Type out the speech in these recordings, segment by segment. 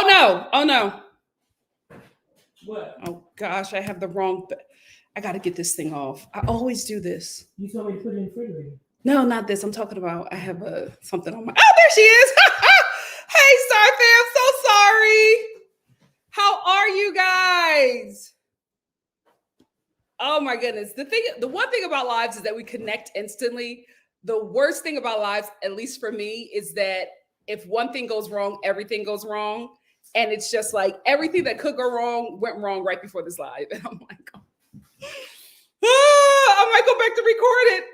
Oh no. Oh no. What? Oh gosh, I have the wrong. I got to get this thing off. I always do this. You told me to put it in the refrigerator. No, not this. I'm talking about. I have something on my. Oh, there she is. Hey, Star fam. So sorry. How are you guys? Oh my goodness. The one thing about lives is that we connect instantly. The worst thing about lives, at least for me, is that if one thing goes wrong, everything goes wrong. And it's just like everything that could go wrong went wrong right before this live. And I'm like, I might go back to record it.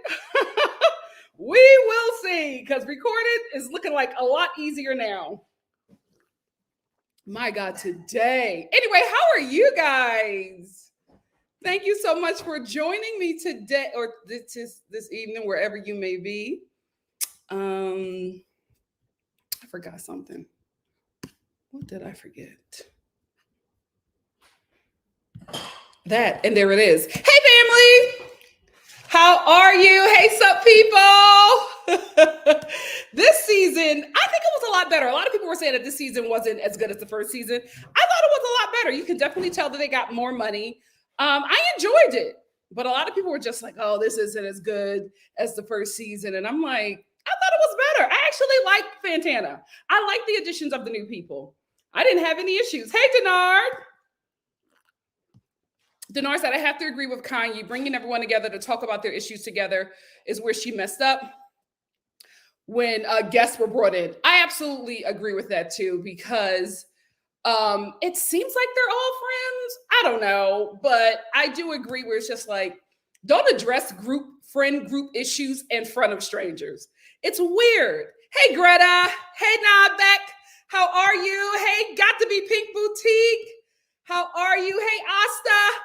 We will see, because recorded is looking like a lot easier now. My God, today. Anyway, how are you guys? Thank you so much for joining me today, or this evening, wherever you may be. I forgot something. What did I forget? That, and there it is. Hey, family. How are you? Hey, sup, people. This season, I think it was a lot better. A lot of people were saying that this season wasn't as good as the first season. I thought it was a lot better. You can definitely tell that they got more money. I enjoyed it, but a lot of people were just like, oh, this isn't as good as the first season. And I'm like, I thought it was better. I actually like Fantana. I like the additions of the new people. I didn't have any issues. Hey, Denard. Denard said, I have to agree with Kanye. Bringing everyone together to talk about their issues together is where she messed up when guests were brought in. I absolutely agree with that too, because it seems like they're all friends. I don't know, but I do agree where it's just like, don't address friend group issues in front of strangers. It's weird. Hey, Greta. Hey, Nabek. How are you? Hey, Got to Be Pink Boutique. How are you? Hey, Asta.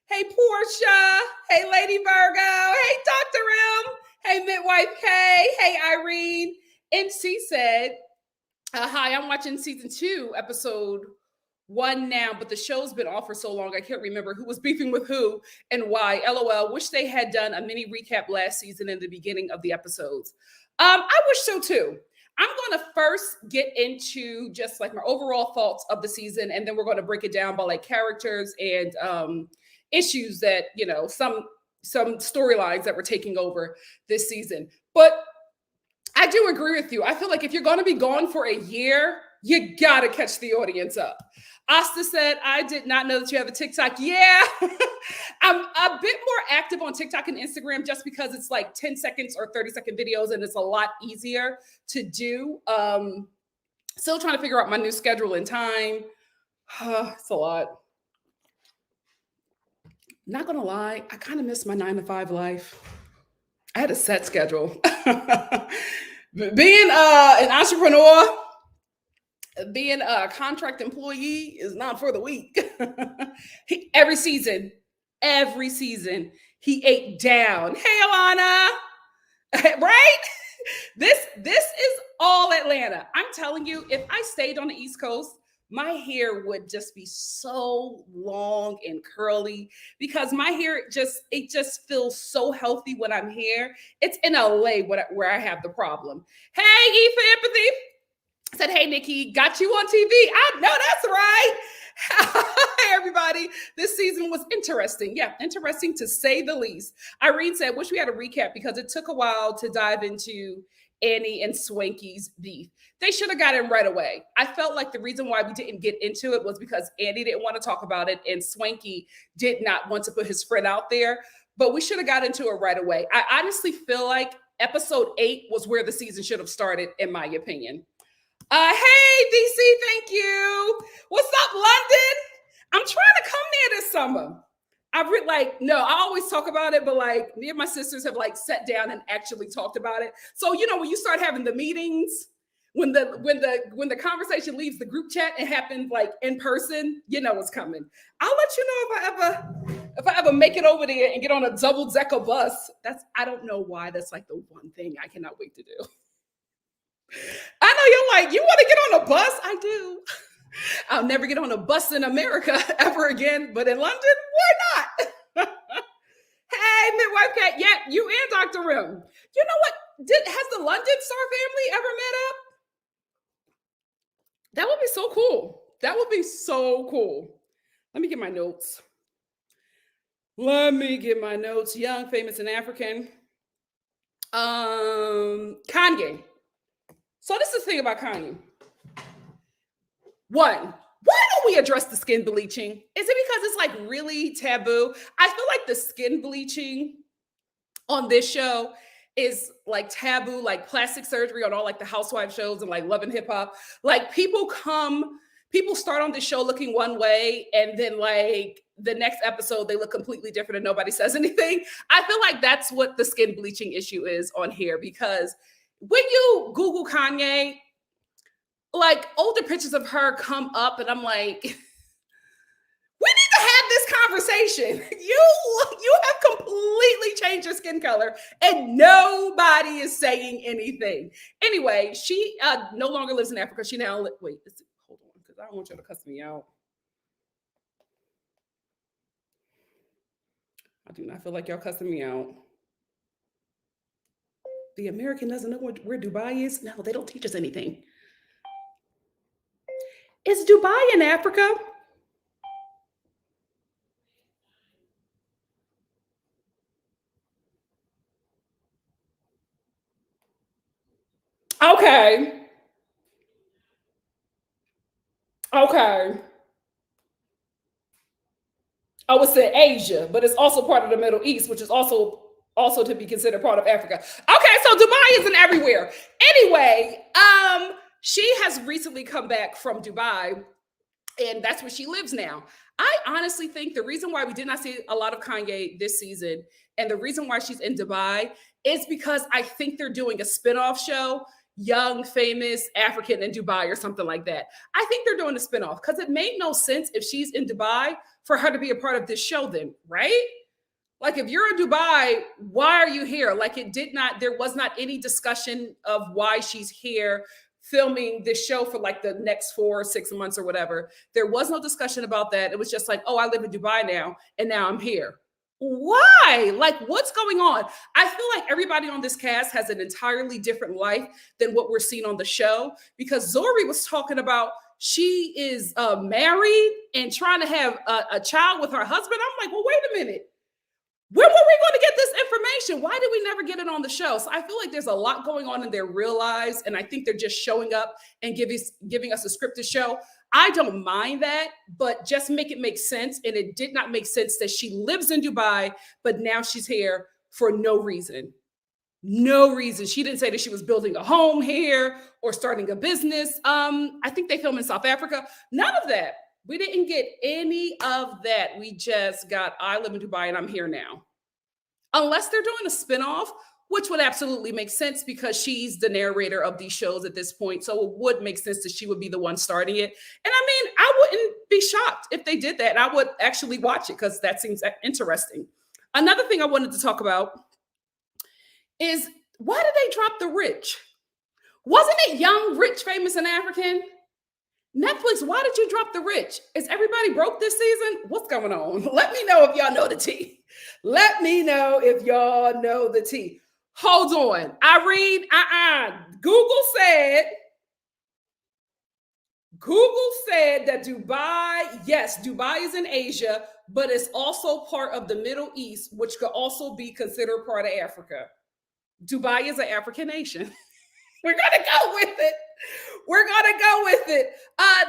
Hey, Portia. Hey, Lady Virgo. Hey, Dr. M. Hey, Midwife K. Hey, Irene. MC said, hi, I'm watching season 2, episode 1 now, but the show's been off for so long, I can't remember who was beefing with who and why. LOL, wish they had done a mini recap last season in the beginning of the episodes. I wish so too. I'm going to first get into just like my overall thoughts of the season, and then we're going to break it down by like characters and issues that, you know, some storylines that were taking over this season. But I do agree with you. I feel like if you're going to be gone for a year, you got to catch the audience up. Asta said, I did not know that you have a TikTok. Yeah, I'm a bit more active on TikTok and Instagram just because it's like 10 seconds or 30-second videos and it's a lot easier to do. Still trying to figure out my new schedule and time. It's a lot. Not going to lie, I kind of miss my 9-to-5 life. I had a set schedule. Being an entrepreneur, being a contract employee is not for the weak. Every season, he ate down. Hey, Alana, right? This is all Atlanta. I'm telling you, if I stayed on the East Coast, my hair would just be so long and curly because my hair it just feels so healthy when I'm here. It's in LA where I have the problem. Hey, E for Empathy. Said, hey, Nikki, got you on TV. I know that's right. Hey, everybody. This season was interesting. Yeah, interesting to say the least. Irene said, wish we had a recap because it took a while to dive into Annie and Swanky's beef. They should have got in right away. I felt like the reason why we didn't get into it was because Annie didn't want to talk about it and Swanky did not want to put his friend out there. But we should have got into it right away. I honestly feel like episode 8 was where the season should have started, in my opinion. Hey, DC, thank you. What's up, London? I'm trying to come there this summer. I always talk about it, but like me and my sisters have like sat down and actually talked about it. So, you know, when you start having the meetings, when the conversation leaves the group chat and happens like in person, you know what's coming. I'll let you know if I ever make it over there and get on a double-decker bus. I don't know why that's like the one thing I cannot wait to do. I know you're like, you want to get on a bus? I do. I'll never get on a bus in America ever again, but in London, why not? Hey, Midwife Cat, yeah, you and Dr. Rim. You know what? Has the London Star family ever met up? That would be so cool. That would be so cool. Let me get my notes. Young, famous, and African. Kanye. So this is the thing about Kanye. One, why don't we address the skin bleaching? Is it because it's like really taboo? I feel like the skin bleaching on this show is like taboo, like plastic surgery on all like the housewife shows and like Love and Hip Hop. Like people start on this show looking one way, and then like the next episode they look completely different and nobody says anything. I feel like that's what the skin bleaching issue is on here, because when you Google Kanye, like older pictures of her come up and I'm like, we need to have this conversation. You have completely changed your skin color and nobody is saying anything. Anyway, she no longer lives in Africa. She now, hold on, because I don't want you to cuss me out. I do not feel like y'all cussing me out. The American doesn't know where Dubai is? No, they don't teach us anything. Is Dubai in Africa? Okay. Oh, it's in Asia, but it's also part of the Middle East, which is also to be considered part of Africa. Okay, so Dubai isn't everywhere. Anyway, she has recently come back from Dubai, and that's where she lives now. I honestly think the reason why we did not see a lot of Kanye this season, and the reason why she's in Dubai, is because I think they're doing a spinoff show, Young, Famous, African in Dubai or something like that. I think they're doing a spinoff because it made no sense if she's in Dubai for her to be a part of this show then, right? Like if you're in Dubai, why are you here? Like there was not any discussion of why she's here filming this show for like the next 4 or 6 months or whatever. There was no discussion about that. It was just like, oh, I live in Dubai now and now I'm here. Why? Like, what's going on? I feel like everybody on this cast has an entirely different life than what we're seeing on the show, because Zari was talking about she is married and trying to have a child with her husband. I'm like, well, wait a minute. Where were we going to get this information? Why did we never get it on the show? So I feel like there's a lot going on in their real lives, and I think they're just showing up and giving us a scripted show. I don't mind that, but just make it make sense. And it did not make sense that she lives in Dubai, but now she's here for no reason. No reason. She didn't say that she was building a home here or starting a business. I think they film in South Africa. None of that. We didn't get any of that. We just got, I live in Dubai and I'm here now. Unless they're doing a spinoff, which would absolutely make sense because she's the narrator of these shows at this point. So it would make sense that she would be the one starting it. And I mean, I wouldn't be shocked if they did that. I would actually watch it because that seems interesting. Another thing I wanted to talk about is, why did they drop the rich? Wasn't it Young, Rich, Famous, and African? Netflix, why did you drop the rich? Is everybody broke this season? What's going on? Let me know if y'all know the tea. Let me know if y'all know the tea. Hold on. Irene, Google said that Dubai, yes, Dubai is in Asia, but it's also part of the Middle East, which could also be considered part of Africa. Dubai is an African nation. We're going to go with it.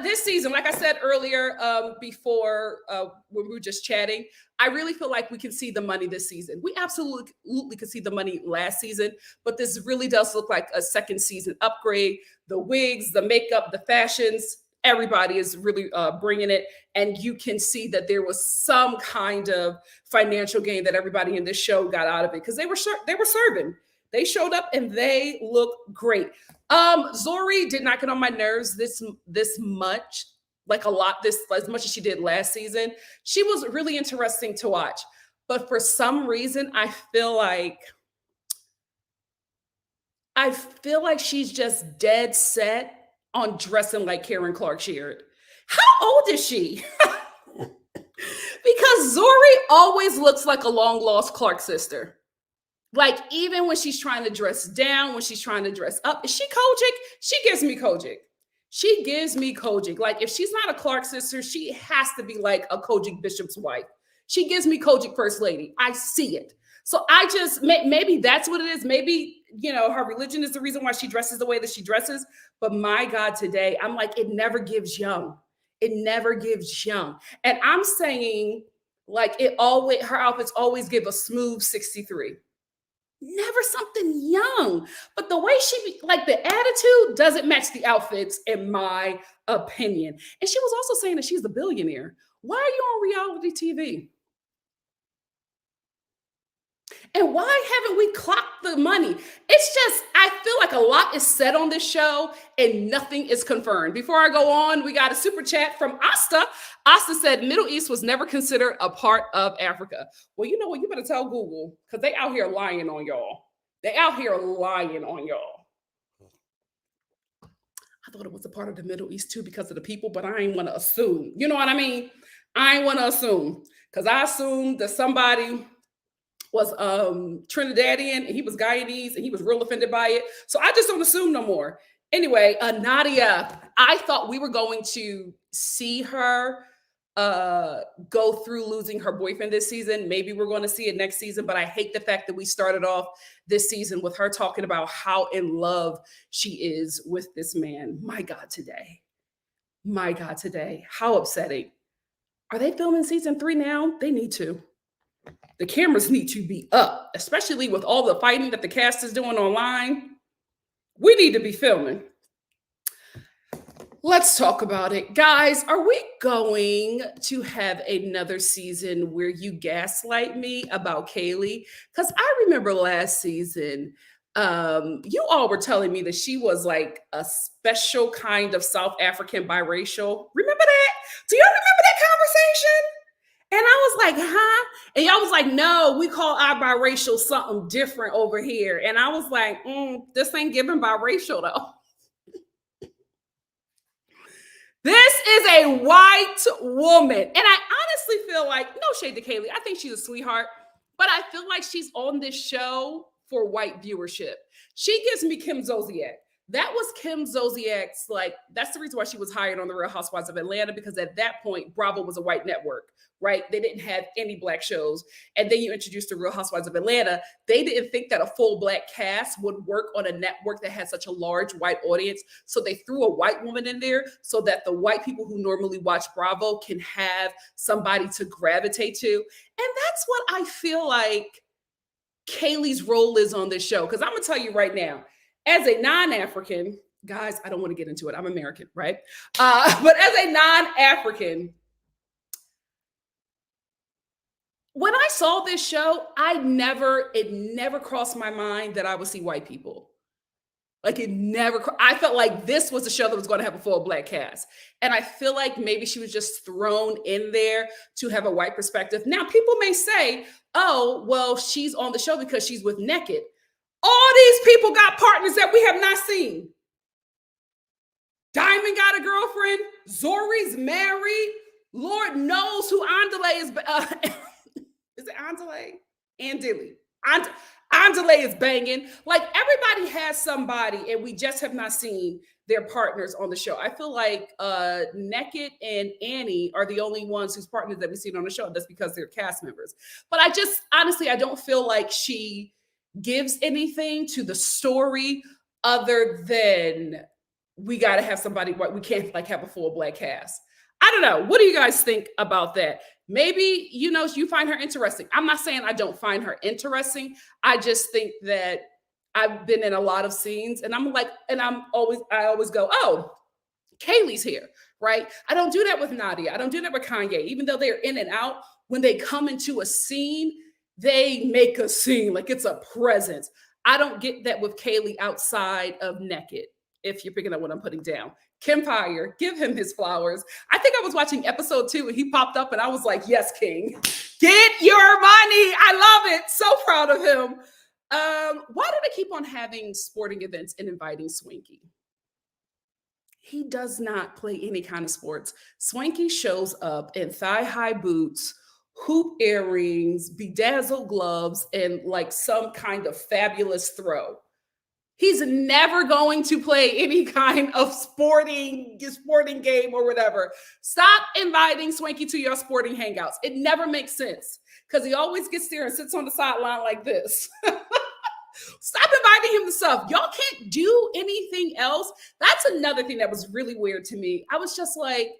This season, like I said earlier, before when we were just chatting, I really feel like we can see the money this season. We absolutely could see the money last season, but this really does look like a second season upgrade. The wigs, the makeup, the fashions, everybody is really bringing it. And you can see that there was some kind of financial gain that everybody in this show got out of it, because they were serving. They showed up and they look great. Zari did not get on my nerves this much, like a lot, as much as she did last season. She was really interesting to watch. But for some reason, I feel like she's just dead set on dressing like Karen Clark Sheard. How old is she? Because Zari always looks like a long-lost Clark sister. Like, even when she's trying to dress down, when she's trying to dress up, is she Kojic? She gives me Kojic. She gives me Kojic. Like, if she's not a Clark sister, she has to be like a Kojic bishop's wife. She gives me Kojic first lady. I see it. So I just, maybe that's what it is. Maybe, her religion is the reason why she dresses the way that she dresses. But my God, today, I'm like, it never gives young. It never gives young. And I'm saying, like, her outfits always give a smooth 63. Never something young. But the way like, the attitude doesn't match the outfits, in my opinion. And she was also saying that she's a billionaire. Why are you on reality TV? And why haven't we clocked the money? It's just, I feel like a lot is said on this show and nothing is confirmed. Before I go on, we got a super chat from Asta. Asta said, Middle East was never considered a part of Africa. Well, you know what? You better tell Google, because they out here lying on y'all. They out here lying on y'all. I thought it was a part of the Middle East too because of the people, but I ain't want to assume. You know what I mean? I ain't want to assume, because I assumed that somebody was Trinidadian and he was Guyanese and he was real offended by it. So I just don't assume no more. Anyway, Nadia, I thought we were going to see her go through losing her boyfriend this season. Maybe we're going to see it next season, but I hate the fact that we started off this season with her talking about how in love she is with this man. My God, today. How upsetting. Are they filming season 3 now? They need to. The cameras need to be up, especially with all the fighting that the cast is doing online. We need to be filming. Let's talk about it. Guys, are we going to have another season where you gaslight me about Kaylee? Because I remember last season, you all were telling me that she was like a special kind of South African biracial. Remember that? Do y'all remember that conversation? And I was like, huh? And y'all was like, no, we call our biracial something different over here. And I was like, this ain't giving biracial though. This is a white woman. And I honestly feel like, no shade to Kaylee, I think she's a sweetheart, but I feel like she's on this show for white viewership. She gives me Kim Zolciak. That was Kim Zolciak's, like, that's the reason why she was hired on The Real Housewives of Atlanta, because at that point, Bravo was a white network, right? They didn't have any black shows. And then you introduced The Real Housewives of Atlanta. They didn't think that a full black cast would work on a network that had such a large white audience. So they threw a white woman in there so that the white people who normally watch Bravo can have somebody to gravitate to. And that's what I feel like Kaylee's role is on this show. Because I'm going to tell you right now, as a non-African, guys, I don't want to get into it. I'm American, right? But as a non-African, when I saw this show, it never crossed my mind that I would see white people. Like, I felt like this was a show that was going to have a full black cast. And I feel like maybe she was just thrown in there to have a white perspective. Now, people may say, oh, well, she's on the show because she's with Naked. All these people got partners that we have not seen. Diamond got a girlfriend. Zori's married. Lord knows who Andale is. Is it Andale? And Dilly. Andale is banging. Like, everybody has somebody, and we just have not seen their partners on the show. I feel like Naked and Annie are the only ones whose partners that we've seen on the show. That's because they're cast members. But I just, honestly, I don't feel like she gives anything to the story other than we got to have somebody white. We can't like have a full black cast. I don't know. What do you guys think about that? Maybe, you find her interesting. I'm not saying I don't find her interesting. I just think that I've been in a lot of scenes and I'm like, I always go, oh, Kaylee's here, right? I don't do that with Nadia. I don't do that with Kanye. Even though they're in and out, when they come into a scene, they make a scene like it's a presence. I don't get that with Kaylee outside of Naked, if you're picking up what I'm putting down. Kempire, give him his flowers. I think I was watching episode 2 and he popped up and I was like, yes, King, get your money. I love it. So proud of him. Why do they keep on having sporting events and inviting Swanky? He does not play any kind of sports. Swanky shows up in thigh-high boots, hoop earrings, bedazzled gloves, and like some kind of fabulous throw. He's never going to play any kind of sporting game or whatever. Stop inviting Swanky to your sporting hangouts. It never makes sense because he always gets there and sits on the sideline like this. Stop inviting him to stuff. Y'all can't do anything else. That's another thing that was really weird to me. I was just like,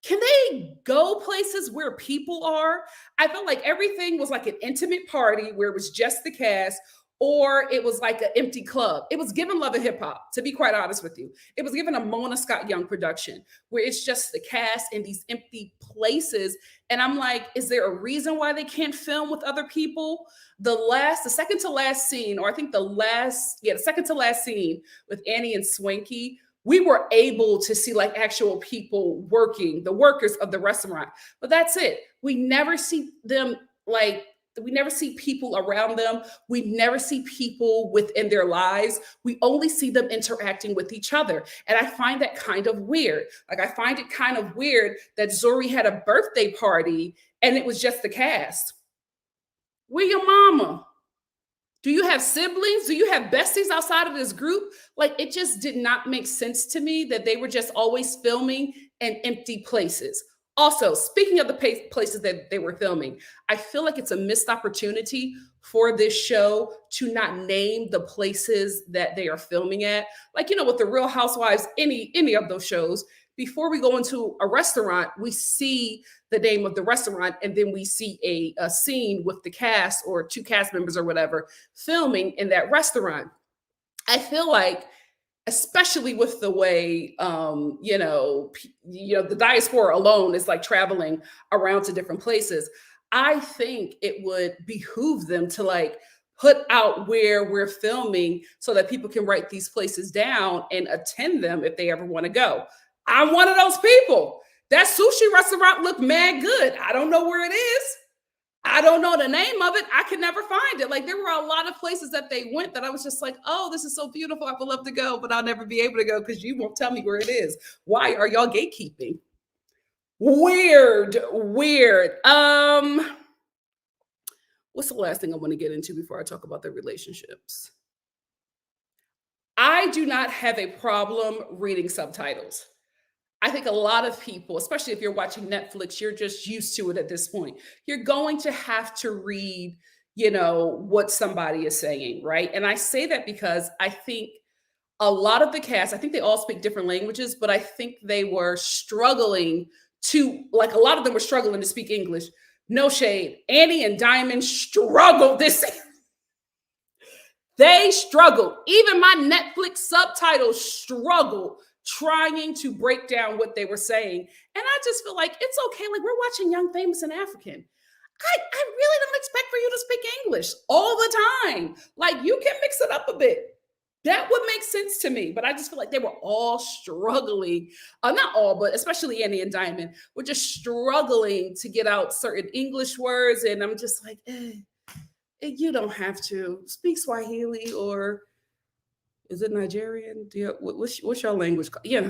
can they go places where people are? I felt like everything was like an intimate party where it was just the cast, or it was like an empty club. It was given Love and Hip Hop, to be quite honest with you. It was given a Mona Scott Young production where it's just the cast in these empty places. And I'm like, is there a reason why they can't film with other people? The second to last scene, or I think the second to last scene with Annie and Swanky, we were able to see like actual people working, the workers of the restaurant. But that's it. We never see them we never see people around them. We never see people within their lives. We only see them interacting with each other. And I find that kind of weird. Like, I find it kind of weird that Zari had a birthday party and it was just the cast. Where your mama? Do you have siblings? Do you have besties outside of this group? Like, it just did not make sense to me that they were just always filming in empty places. Also, speaking of the places that they were filming, I feel like it's a missed opportunity for this show to not name the places that they are filming at. Like, you know, with the Real Housewives, any of those shows, before we go into a restaurant, we see the name of the restaurant, and then we see a scene with the cast or two cast members or whatever filming in that restaurant. I feel like, especially with the way, the diaspora alone is like traveling around to different places, I think it would behoove them to like put out where we're filming so that people can write these places down and attend them if they ever want to go. I'm one of those people. That sushi restaurant looked mad good. I don't know where it is. I don't know the name of it. I could never find it. Like, there were a lot of places that they went that I was just like, oh, this is so beautiful. I would love to go, but I'll never be able to go because you won't tell me where it is. Why are y'all gatekeeping? Weird. What's the last thing I want to get into before I talk about the relationships? I do not have a problem reading subtitles. I think a lot of people, especially if you're watching Netflix, you're just used to it at this point. You're going to have to read, what somebody is saying, right? And I say that because I think a lot of the cast, I think they all speak different languages, but I think they were struggling to, like, a lot of them were struggling to speak English. No shade. Annie and Diamond struggled this. They struggled. Even my Netflix subtitles struggled trying to break down what they were saying. And I just feel like it's okay. Like, we're watching Young, Famous, and African. I really don't expect for you to speak English all the time. Like, you can mix it up a bit. That would make sense to me. But I just feel like they were all struggling. Not all, but especially Annie and Diamond were just struggling to get out certain English words. And I'm just like, you don't have to speak Swahili, or is it Nigerian? What's your language? Yeah,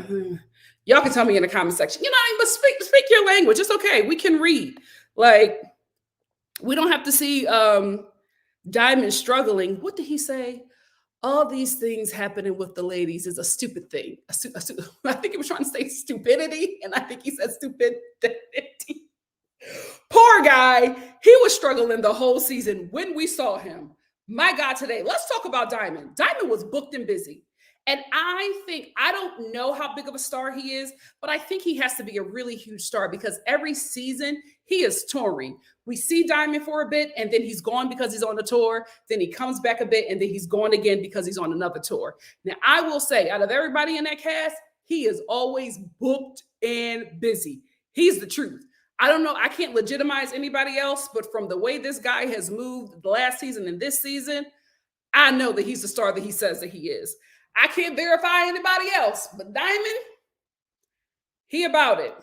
y'all can tell me in the comment section. But speak your language. It's okay. We can read. Like, we don't have to see Diamond struggling. What did he say? All these things happening with the ladies is a stupid thing. I think he was trying to say stupidity, and I think he said stupidity. Poor guy. He was struggling the whole season when we saw him. My God, today, let's talk about Diamond. Diamond was booked and busy. And I don't know how big of a star he is, but I think he has to be a really huge star because every season he is touring. We see Diamond for a bit, and then he's gone because he's on the tour. Then he comes back a bit, and then he's gone again because he's on another tour. Now, I will say, out of everybody in that cast, he is always booked and busy. He's the truth. I don't know. I can't legitimize anybody else, but from the way this guy has moved the last season and this season, I know that he's the star that he says that he is. I can't verify anybody else, but Diamond, he about it.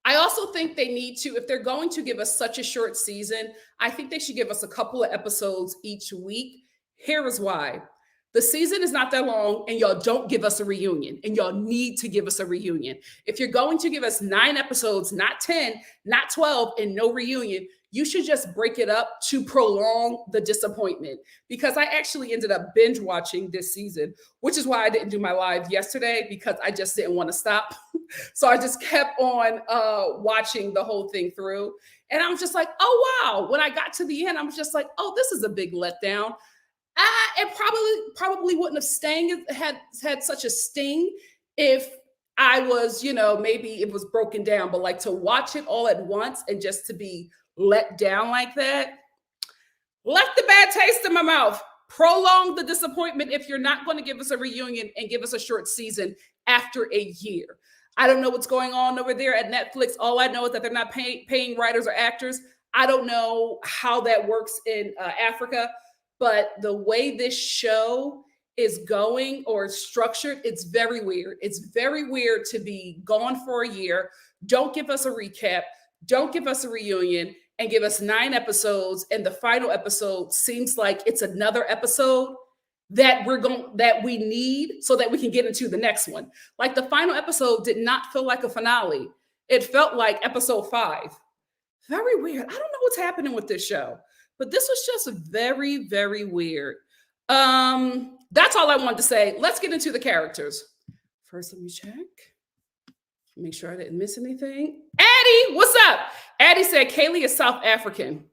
I also think they need to, if they're going to give us such a short season, I think they should give us a couple of episodes each week. Here is why. The season is not that long, and y'all don't give us a reunion, and y'all need to give us a reunion. If you're going to give us 9 episodes, not 10, not 12, and no reunion, you should just break it up to prolong the disappointment. Because I actually ended up binge watching this season, which is why I didn't do my live yesterday, because I just didn't want to stop. So I just kept on watching the whole thing through. And I was just like, oh, wow. When I got to the end, I was just like, oh, this is a big letdown. It probably wouldn't have had such a sting if I was, maybe it was broken down, but like to watch it all at once and just to be let down like that, left the bad taste in my mouth. Prolong the disappointment if you're not going to give us a reunion and give us a short season after a year. I don't know what's going on over there at Netflix. All I know is that they're not paying writers or actors. I don't know how that works in Africa, but the way this show is going or structured, it's very weird. It's very weird to be gone for a year. Don't give us a recap. Don't give us a reunion and give us 9 episodes. And the final episode seems like it's another episode that we need so that we can get into the next one. Like the final episode did not feel like a finale. It felt like episode 5. Very weird. I don't know what's happening with this show, but this was just very, very weird. That's all I wanted to say. Let's get into the characters. First, let me check. Make sure I didn't miss anything. Addie, what's up? Addie said Kaylee is South African.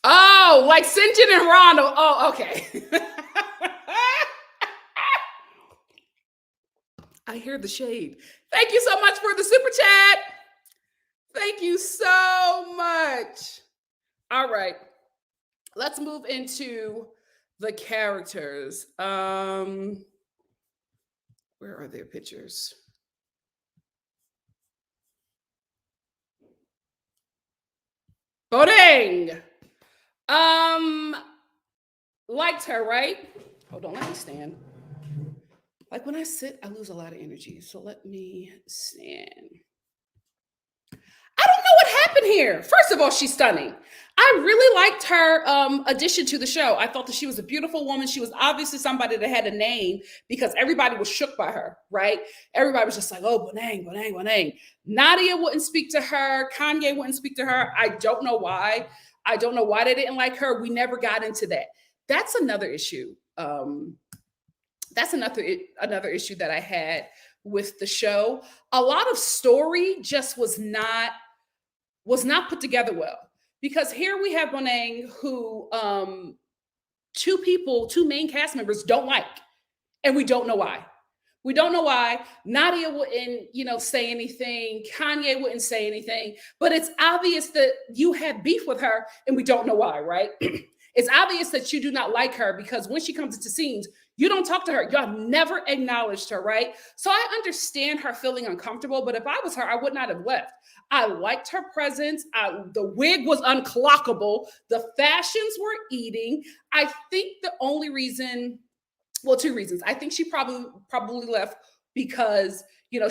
Oh, like St. John and Ronald. Oh, okay. I hear the shade. Thank you so much for the super chat. Thank you so much. All right. Let's move into the characters. Where are their pictures? Bonang. Liked her, right? Hold on, let me stand. Like when I sit, I lose a lot of energy. So let me stand. I don't know what happened here. First of all, she's stunning. I really liked her addition to the show. I thought that she was a beautiful woman. She was obviously somebody that had a name because everybody was shook by her, right? Everybody was just like, oh, Bonang, Bonang, Bonang. Nadia wouldn't speak to her. Kanye wouldn't speak to her. I don't know why. I don't know why they didn't like her. We never got into that. That's another issue. That's another issue that I had with the show. A lot of story just was not put together well. Because here we have Bonang, who two main cast members don't like, and we don't know why. We don't know why. Nadia wouldn't, say anything. Kanye wouldn't say anything. But it's obvious that you have beef with her, and we don't know why, right? It's obvious that you do not like her because when she comes into scenes, you don't talk to her. Y'all never acknowledged her, right? So I understand her feeling uncomfortable, but if I was her, I would not have left. I liked her presence. The wig was unclockable. The fashions were eating. I think the only reason, well, 2 reasons. I think she probably left because,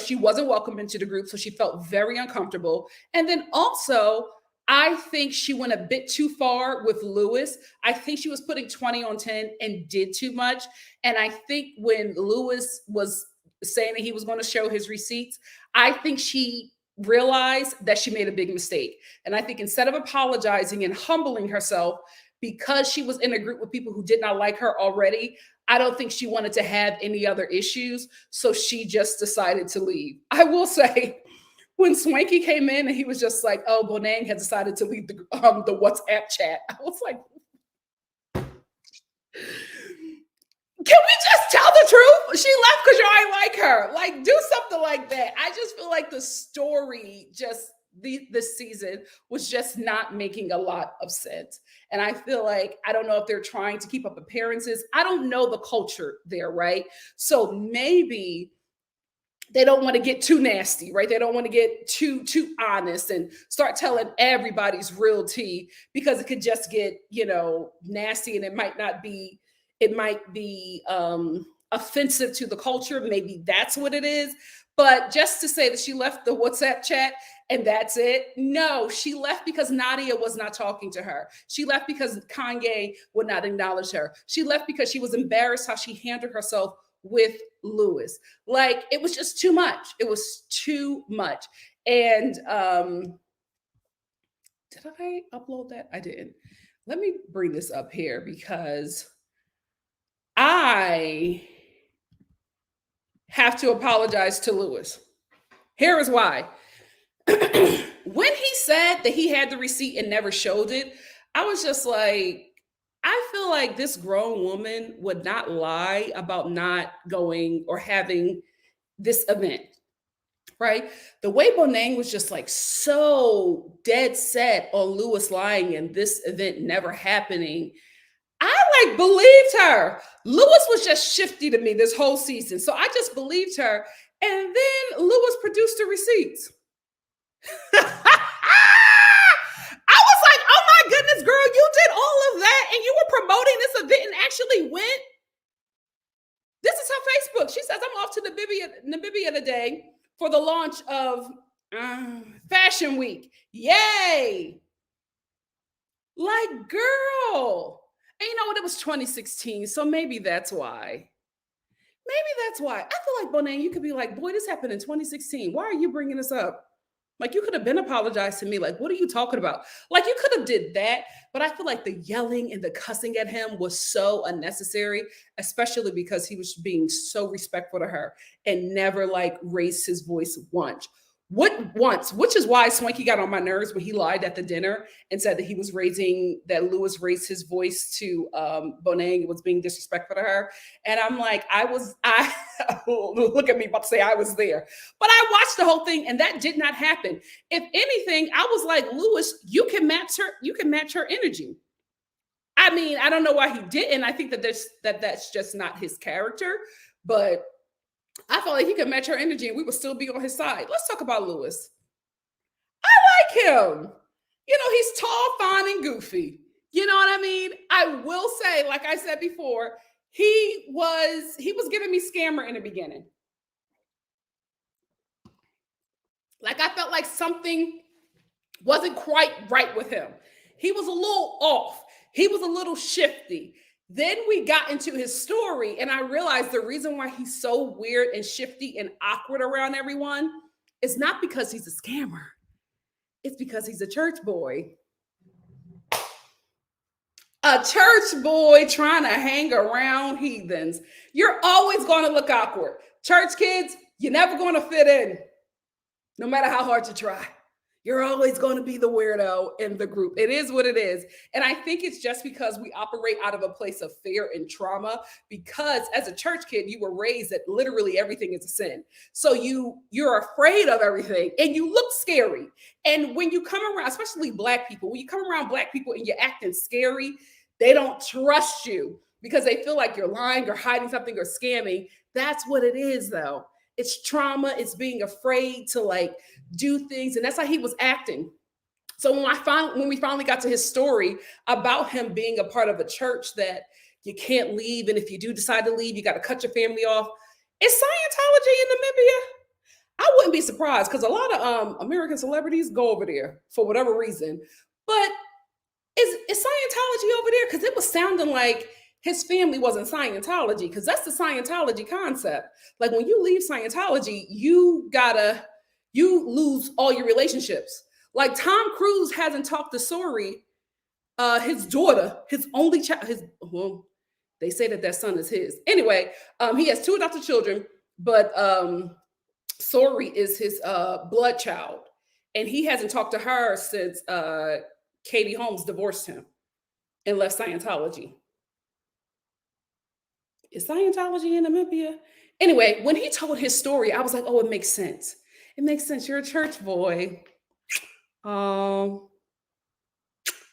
she wasn't welcomed into the group. So she felt very uncomfortable. And then also, I think she went a bit too far with Lewis. I think she was putting 20 on 10 and did too much. And I think when Lewis was saying that he was going to show his receipts, I think she realized that she made a big mistake. And I think instead of apologizing and humbling herself because she was in a group with people who did not like her already, I don't think she wanted to have any other issues. So she just decided to leave. I will say, when Swanky came in and he was just like, oh, Bonang had decided to leave the WhatsApp chat. I was like, can we just tell the truth? She left because you ain't like her. Like, do something like that. I just feel like the story this season was just not making a lot of sense. And I feel like, I don't know if they're trying to keep up appearances. I don't know the culture there, right? So maybe they don't want to get too nasty, right? They don't want to get too honest and start telling everybody's real tea because it could just get, nasty and it might be offensive to the culture. Maybe that's what it is. But just to say that she left the WhatsApp chat and that's it. No, she left because Nadia was not talking to her. She left because Kanye would not acknowledge her. She left because she was embarrassed how she handled herself with Lewis. Like, it was just too much. It was too much. And did I upload that? I didn't. Let me bring this up here because I have to apologize to Lewis. Here is why. When he said that he had the receipt and never showed it, I was just like, I feel like this grown woman would not lie about not going or having this event, right? The way Bonang was just like so dead set on Lewis lying and this event never happening, I like believed her. Lewis was just shifty to me this whole season. So I just believed her. And then Lewis produced the receipts. I was like, oh my goodness, girl, you did all of that and you were promoting this event and actually went. This is her Facebook. She says, I'm off to Namibia today for the launch of Fashion Week. Yay. Like, girl. And you know what? It was 2016. So maybe that's why. Maybe that's why. I feel like, Bonang, you could be like, boy, this happened in 2016. Why are you bringing this up? Like, you could have been apologized to me. Like, what are you talking about? Like, you could have did that. But I feel like the yelling and the cussing at him was so unnecessary, especially because he was being so respectful to her and never like raised his voice once. Which is why Swanky got on my nerves when he lied at the dinner and said that Lewis raised his voice to Bonang and was being disrespectful to her. And I'm like, look at me about to say I was there. But I watched the whole thing and that did not happen. If anything, I was like, Lewis, you can match her energy. I mean, I don't know why he didn't. I think that's just not his character, but I felt like he could match her energy and we would still be on his side. Let's talk about Lewis. I like him. You know, he's tall, fine, and goofy. You know what I mean? I will say, like I said before, he was giving me scammer in the beginning. Like, I felt like something wasn't quite right with him. He was a little off. He was a little shifty. Then we got into his story and I realized the reason why he's so weird and shifty and awkward around everyone is not because he's a scammer. It's because he's a church boy. A church boy trying to hang around heathens. You're always going to look awkward. Church kids, you're never going to fit in, no matter how hard you try. You're always going to be the weirdo in the group. It is what it is. And I think it's just because we operate out of a place of fear and trauma, because as a church kid, you were raised that literally everything is a sin. So you're afraid of everything and you look scary. And when you come around, especially Black people, when you come around Black people and you're acting scary, they don't trust you because they feel like you're lying or hiding something or scamming. That's what it is, though. It's trauma. It's being afraid to like do things. And that's how he was acting. So when we finally got to his story about him being a part of a church that you can't leave, and if you do decide to leave, you got to cut your family off. Is Scientology in Namibia? I wouldn't be surprised because a lot of American celebrities go over there for whatever reason. But is Scientology over there? Because it was sounding like his family wasn't Scientology, because that's the Scientology concept. Like when you leave Scientology, you lose all your relationships. Like Tom Cruise hasn't talked to Sori, his daughter, his only child. They say that son is his. Anyway, he has 2 adopted children, but Sori is his blood child, and he hasn't talked to her since Katie Holmes divorced him and left Scientology. Is Scientology in Namibia? Anyway, when he told his story, I was like, oh, it makes sense. It makes sense. You're a church boy.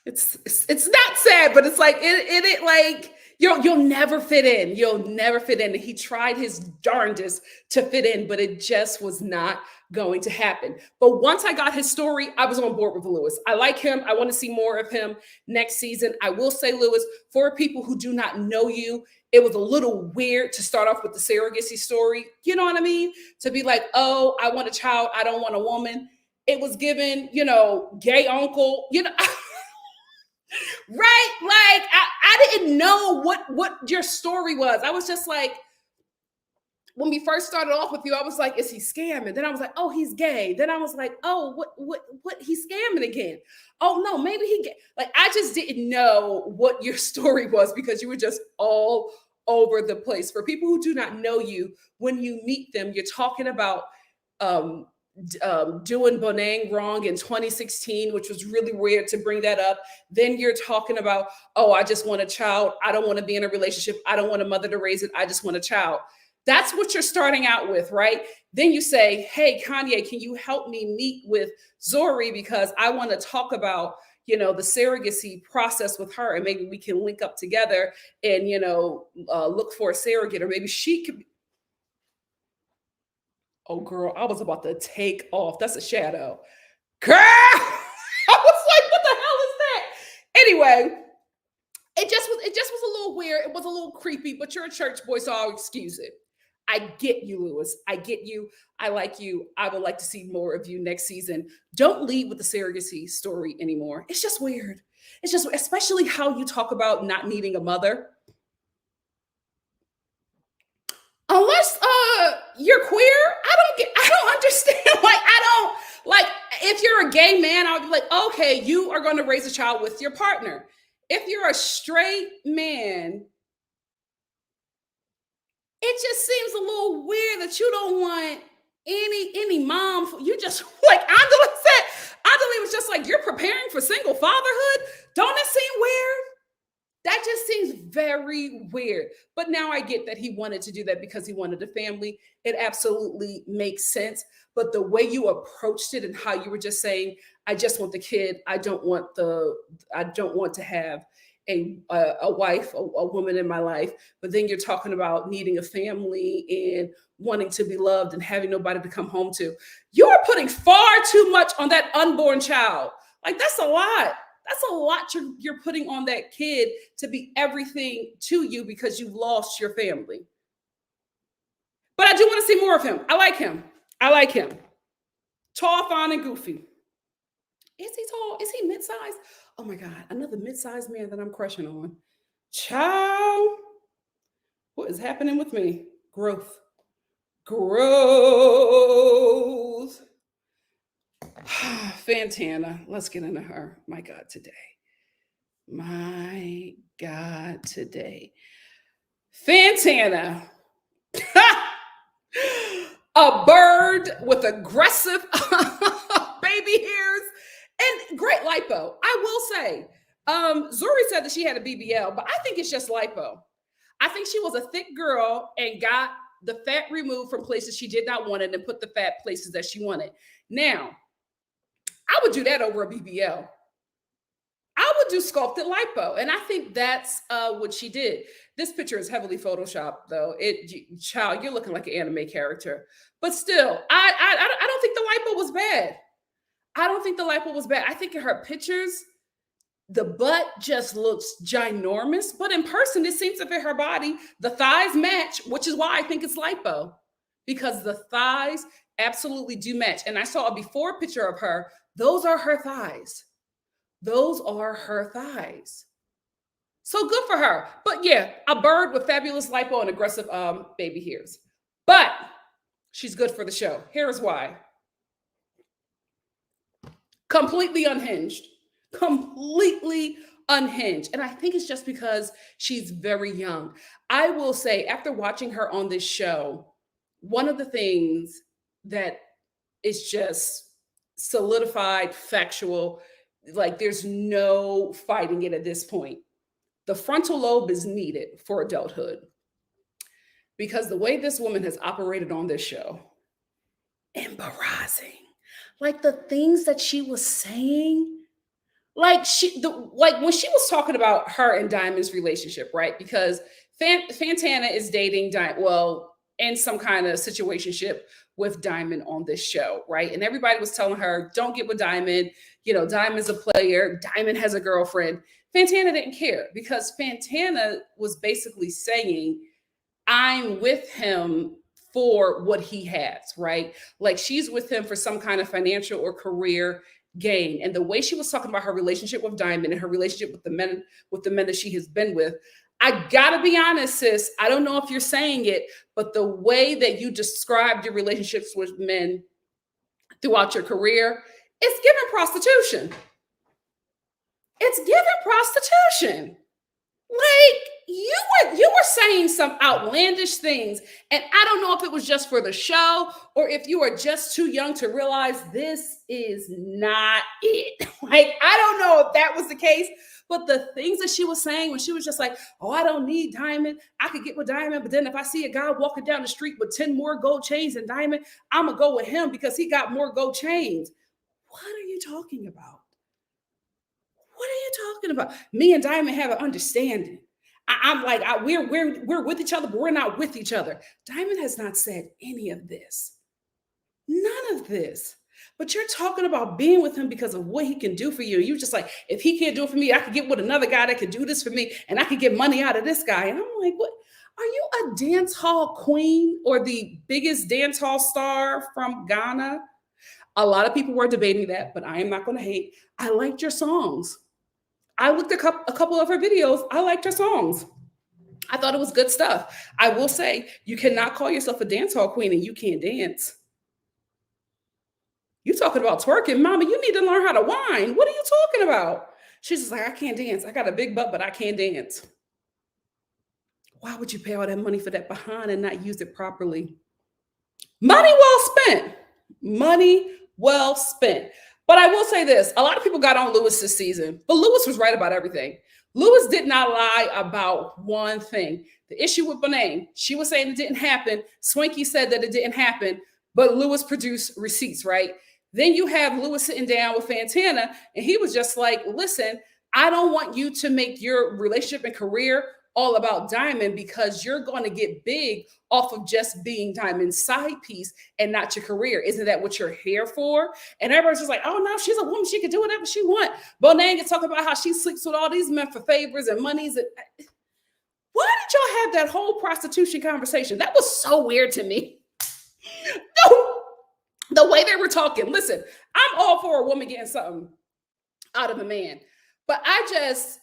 It's not sad, but it's like it like you'll never fit in. You'll never fit in. And he tried his darndest to fit in, but it just was not going to happen. But once I got his story, I was on board with Lewis. I like him. I want to see more of him next season. I will say, Lewis, for people who do not know you, it was a little weird to start off with the surrogacy story. You know what I mean? To be like, oh, I want a child. I don't want a woman. It was given, gay uncle, right? Like I didn't know what your story was. I was just like, when we first started off with you, I was like, is he scamming? Then I was like, oh, he's gay. Then I was like, oh, what he's scamming again. Oh no, maybe he like, I just didn't know what your story was because you were just all over the place. For people who do not know you, when you meet them, you're talking about doing Bonang wrong in 2016, which was really weird to bring that up. Then you're talking about, oh, I just want a child. I don't want to be in a relationship. I don't want a mother to raise it. I just want a child. That's what you're starting out with, right? Then you say, hey, Kanye, can you help me meet with Zari because I want to talk about, the surrogacy process with her, and maybe we can link up together and, look for a surrogate, or maybe she could be. Oh, girl, I was about to take off. That's a shadow. Girl, I was like, what the hell is that? Anyway, it just was a little weird. It was a little creepy, but you're a church boy, so I'll excuse it. I get you, Lewis. I get you. I like you. I would like to see more of you next season. Don't lead with the surrogacy story anymore. It's just weird. It's just, especially how you talk about not needing a mother. Unless you're queer, I don't understand. If you're a gay man, I'll be like, okay, you are going to raise a child with your partner. If you're a straight man, it just seems a little weird that you don't want any mom. You just, like Angela said, Angela was just like, you're preparing for single fatherhood. Don't it seem weird? That just seems very weird. But now I get that he wanted to do that because he wanted a family. It absolutely makes sense. But the way you approached it and how you were just saying, I just want the kid. I don't want to have a wife, a woman in my life. But then you're talking about needing a family and wanting to be loved and having nobody to come home to. You are putting far too much on that unborn child. Like, that's a lot. That's a lot you're putting on that kid to be everything to you because you've lost your family. But I do want to see more of him. I like him. Tall, fine, and goofy. Is he tall? Is he mid-sized? Oh my God, another mid-sized man that I'm crushing on. Child, what is happening with me? Growth. Fantana, let's get into her. My God, today. Fantana. A bird with aggressive baby hairs and great lipo. I will say, Zuri said that she had a BBL, but I think it's just lipo. I think she was a thick girl and got the fat removed from places she did not want it and put the fat places that she wanted. Now, I would do that over a BBL. I would do sculpted lipo, and I think that's what she did. This picture is heavily photoshopped, though. Child, you're looking like an anime character. But still, I don't think the lipo was bad. I think in her pictures, the butt just looks ginormous, but in person, it seems to fit her body. The thighs match, which is why I think it's lipo, because the thighs absolutely do match. And I saw a before picture of her. Those are her thighs. So good for her. But yeah, a bird with fabulous lipo and aggressive baby hairs. But she's good for the show. Here's why. Completely unhinged. And I think it's just because she's very young. I will say, after watching her on this show, one of the things that is just solidified, factual, like there's no fighting it at this point. The frontal lobe is needed for adulthood, because the way this woman has operated on this show, embarrassing. Like the things that she was saying, like when she was talking about her and Diamond's relationship, right? Because Fantana is dating in some kind of situationship with Diamond on this show, right? And everybody was telling her, don't get with Diamond. Diamond's a player. Diamond has a girlfriend. Fantana didn't care, because Fantana was basically saying, I'm with him for what he has, right? Like she's with him for some kind of financial or career gain. And the way she was talking about her relationship with Diamond and her relationship with the men that she has been with, I gotta be honest, sis. I don't know if you're saying it, but the way that you described your relationships with men throughout your career, it's given prostitution. It's given prostitution. Like you were saying some outlandish things, and I don't know if it was just for the show or if you are just too young to realize this is not it. Like, I don't know if that was the case, but the things that she was saying when she was just like, oh, I don't need Diamond. I could get with Diamond, but then if I see a guy walking down the street with 10 more gold chains than Diamond, I'm gonna go with him because he got more gold chains. What are you talking about? What are you talking about? Me and Diamond have an understanding. I'm like, we're with each other, but we're not with each other. Diamond has not said any of this. None of this. But you're talking about being with him because of what he can do for you. You're just like, if he can't do it for me, I could get with another guy that can do this for me, and I could get money out of this guy. And I'm like, what? Are you a dance hall queen or the biggest dance hall star from Ghana? A lot of people were debating that, but I am not going to hate. I liked your songs. I looked at a couple of her videos. I liked her songs. I thought it was good stuff. I will say, you cannot call yourself a dance hall queen and you can't dance. You talking about twerking, mama, you need to learn how to whine. What are you talking about? She's just like, I can't dance. I got a big butt, but I can't dance. Why would you pay all that money for that behind and not use it properly? Money well spent. Money well spent. But I will say this, a lot of people got on Lewis this season, but Lewis was right about everything. Lewis did not lie about one thing. The issue with Bonang, she was saying it didn't happen. Swanky said that it didn't happen, but Lewis produced receipts, right? Then you have Lewis sitting down with Fantana, and he was just like, listen, I don't want you to make your relationship and career all about Diamond because you're going to get big off of just being Diamond's side piece and not your career. Isn't that what you're here for? And everyone's just like, oh no, she's a woman. She can do whatever she wants. Bonang is talking about how she sleeps with all these men for favors and monies. Why did y'all have that whole prostitution conversation? That was so weird to me. The way they were talking. Listen, I'm all for a woman getting something out of a man, but I just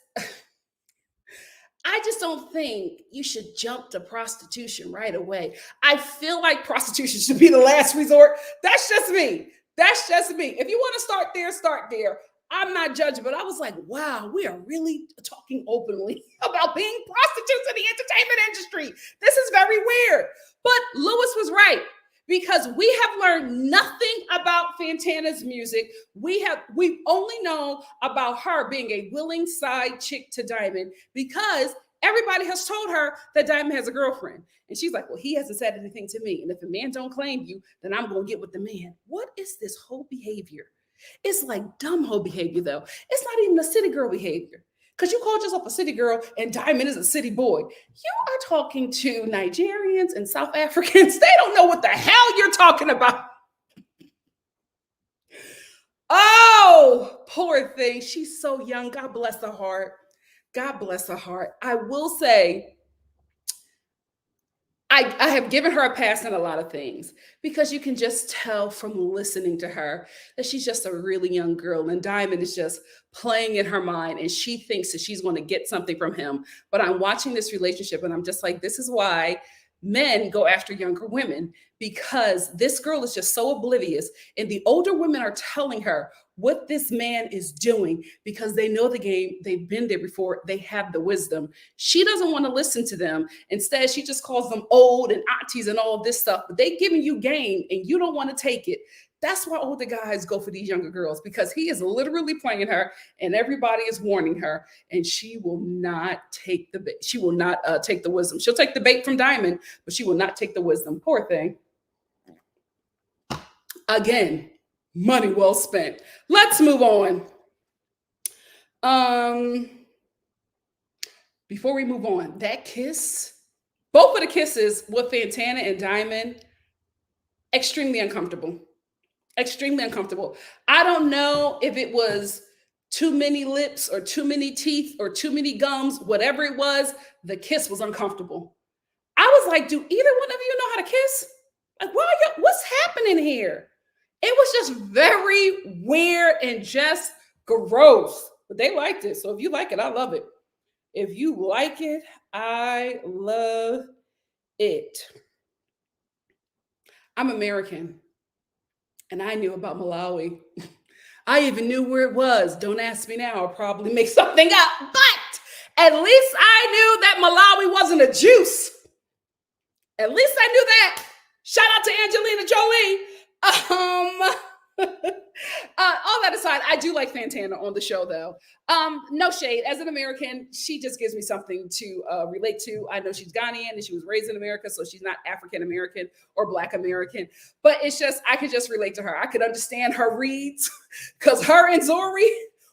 don't think you should jump to prostitution right away. I feel like prostitution should be the last resort. That's just me. That's just me. If you want to start there, start there. I'm not judging, but I was like, wow, we are really talking openly about being prostitutes in the entertainment industry. This is very weird. But Lewis was right. Because we have learned nothing about Fantana's music. We've only known about her being a willing side chick to Diamond because everybody has told her that Diamond has a girlfriend. And she's like, well, he hasn't said anything to me. And if a man don't claim you, then I'm going to get with the man. What is this whole behavior? It's like dumb whole behavior, though. It's not even a city girl behavior. Because you called yourself a city girl and Diamond is a city boy. You are talking to Nigerians and South Africans. They don't know what the hell you're talking about. Oh, poor thing. She's so young. God bless her heart. God bless her heart. I will say, I have given her a pass on a lot of things because you can just tell from listening to her that she's just a really young girl and Diamond is just playing in her mind and she thinks that she's going to get something from him. But I'm watching this relationship and I'm just like, this is why men go after younger women because this girl is just so oblivious and the older women are telling her what this man is doing because they know the game. They've been there before. They have the wisdom. She doesn't want to listen to them. Instead, she just calls them old and aunties and all of this stuff, but they giving you game and you don't want to take it. That's why older guys go for these younger girls because he is literally playing her and everybody is warning her and she will not take the bait. She will not take the wisdom. She'll take the bait from Diamond, but she will not take the wisdom. Poor thing. Again, money well spent. Let's move on. Before we move on, that kiss, both of the kisses with Fantana and Diamond, extremely uncomfortable. Extremely uncomfortable. I don't know if it was too many lips or too many teeth or too many gums, whatever it was, the kiss was uncomfortable. I was like, do either one of you know how to kiss? Like, what's happening here? It was just very weird and just gross. But they liked it. So if you like it, I love it. If you like it, I love it. I'm American, and I knew about Malawi. I even knew where it was. Don't ask me now. I'll probably make something up. But at least I knew that Malawi wasn't a juice. At least I knew that. Shout out to Angelina Jolie. All that aside, I do like Fantana on the show, though. No shade. As an American, she just gives me something to relate to. I know she's Ghanaian and she was raised in America, so she's not African American or Black American. But it's just, I could just relate to her. I could understand her reads because her and Zari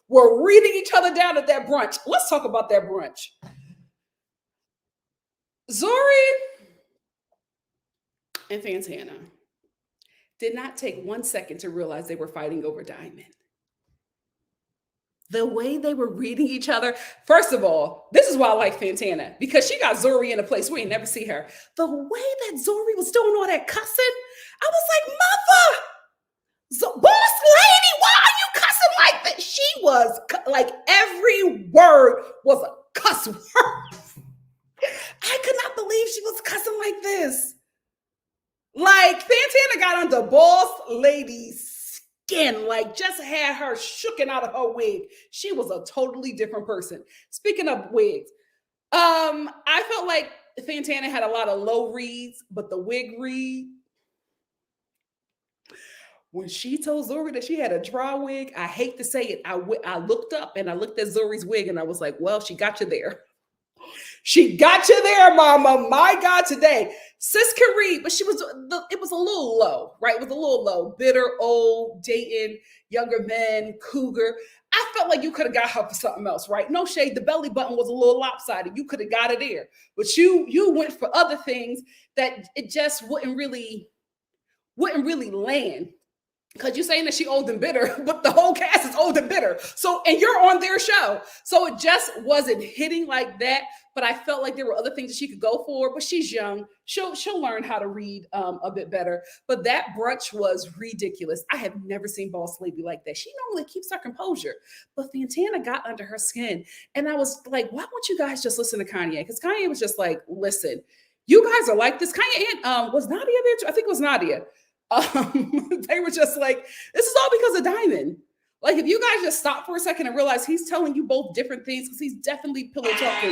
were reading each other down at that brunch. Let's talk about that brunch. Zari and Fantana did not take 1 second to realize they were fighting over Diamond. The way they were reading each other. First of all, this is why I like Fantana, because she got Zari in a place we ain't never see her. The way that Zari was doing all that cussing, I was like, mother, boss lady, why are you cussing like that? She was like, every word was a cuss word. I could not believe she was cussing like this. Like, Fantana got under boss lady's skin, like just had her shooken out of her wig. She was a totally different person. Speaking of wigs, I felt like Fantana had a lot of low reads, but the wig read, when she told Zari that she had a dry wig, I hate to say it, I looked up and I looked at Zori's wig and I was like, well, she got you there. She got you there, mama. My God, today. Sis can read, but it was a little low, right? It was a little low. Bitter, old, dating, younger men, cougar. I felt like you could have got her for something else, right? No shade. The belly button was a little lopsided. You could have got it there. But you went for other things that it just wouldn't really land. Because you're saying that she old and bitter, but the whole cast is old and bitter. So, and you're on their show. So it just wasn't hitting like that. But I felt like there were other things that she could go for. But she's young. She'll learn how to read a bit better. But that brunch was ridiculous. I have never seen Boss Lady like that. She normally keeps her composure. But Fantana got under her skin. And I was like, why won't you guys just listen to Kanye? Because Kanye was just like, listen, you guys are like this. Kanye and was Nadia there too? I think it was Nadia. They were just like, this is all because of Diamond. Like, if you guys just stop for a second and realize he's telling you both different things, because he's definitely pillow talking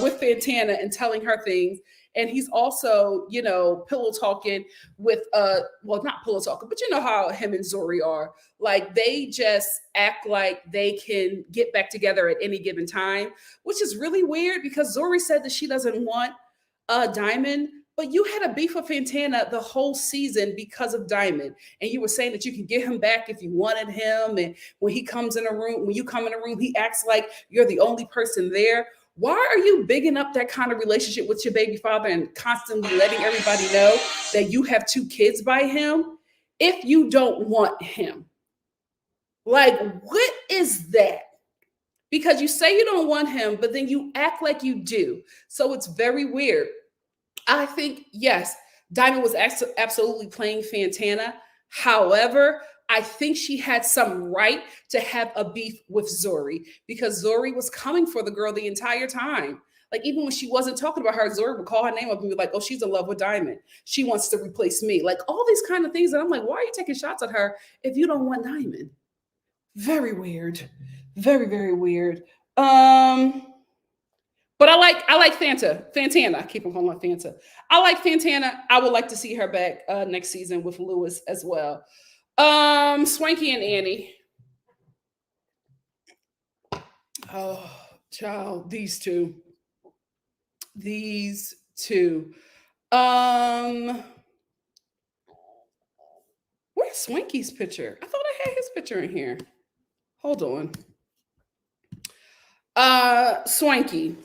with Fantana and telling her things. And he's also, pillow talking with, well, not pillow talking, but you know how him and Zari are. Like, they just act like they can get back together at any given time, which is really weird because Zari said that she doesn't want Diamond. But you had a beef with Fantana the whole season because of Diamond. And you were saying that you can get him back if you wanted him. And when he comes in a room, when you come in a room, he acts like you're the only person there. Why are you bigging up that kind of relationship with your baby father and constantly letting everybody know that you have 2 kids by him if you don't want him? Like, what is that? Because you say you don't want him, but then you act like you do. So it's very weird. I think, yes, Diamond was absolutely playing Fantana. However, I think she had some right to have a beef with Zari because Zari was coming for the girl the entire time. Like, even when she wasn't talking about her, Zari would call her name up and be like, oh, she's in love with Diamond. She wants to replace me. Like, all these kind of things. And I'm like, why are you taking shots at her if you don't want Diamond? Very weird. Very, very weird. But I like Fantana. I keep on calling her Fanta. I like Fantana. I would like to see her back next season with Lewis as well. Swanky and Annie. Oh, child, these two. Where's Swanky's picture? I thought I had his picture in here. Hold on. Swanky.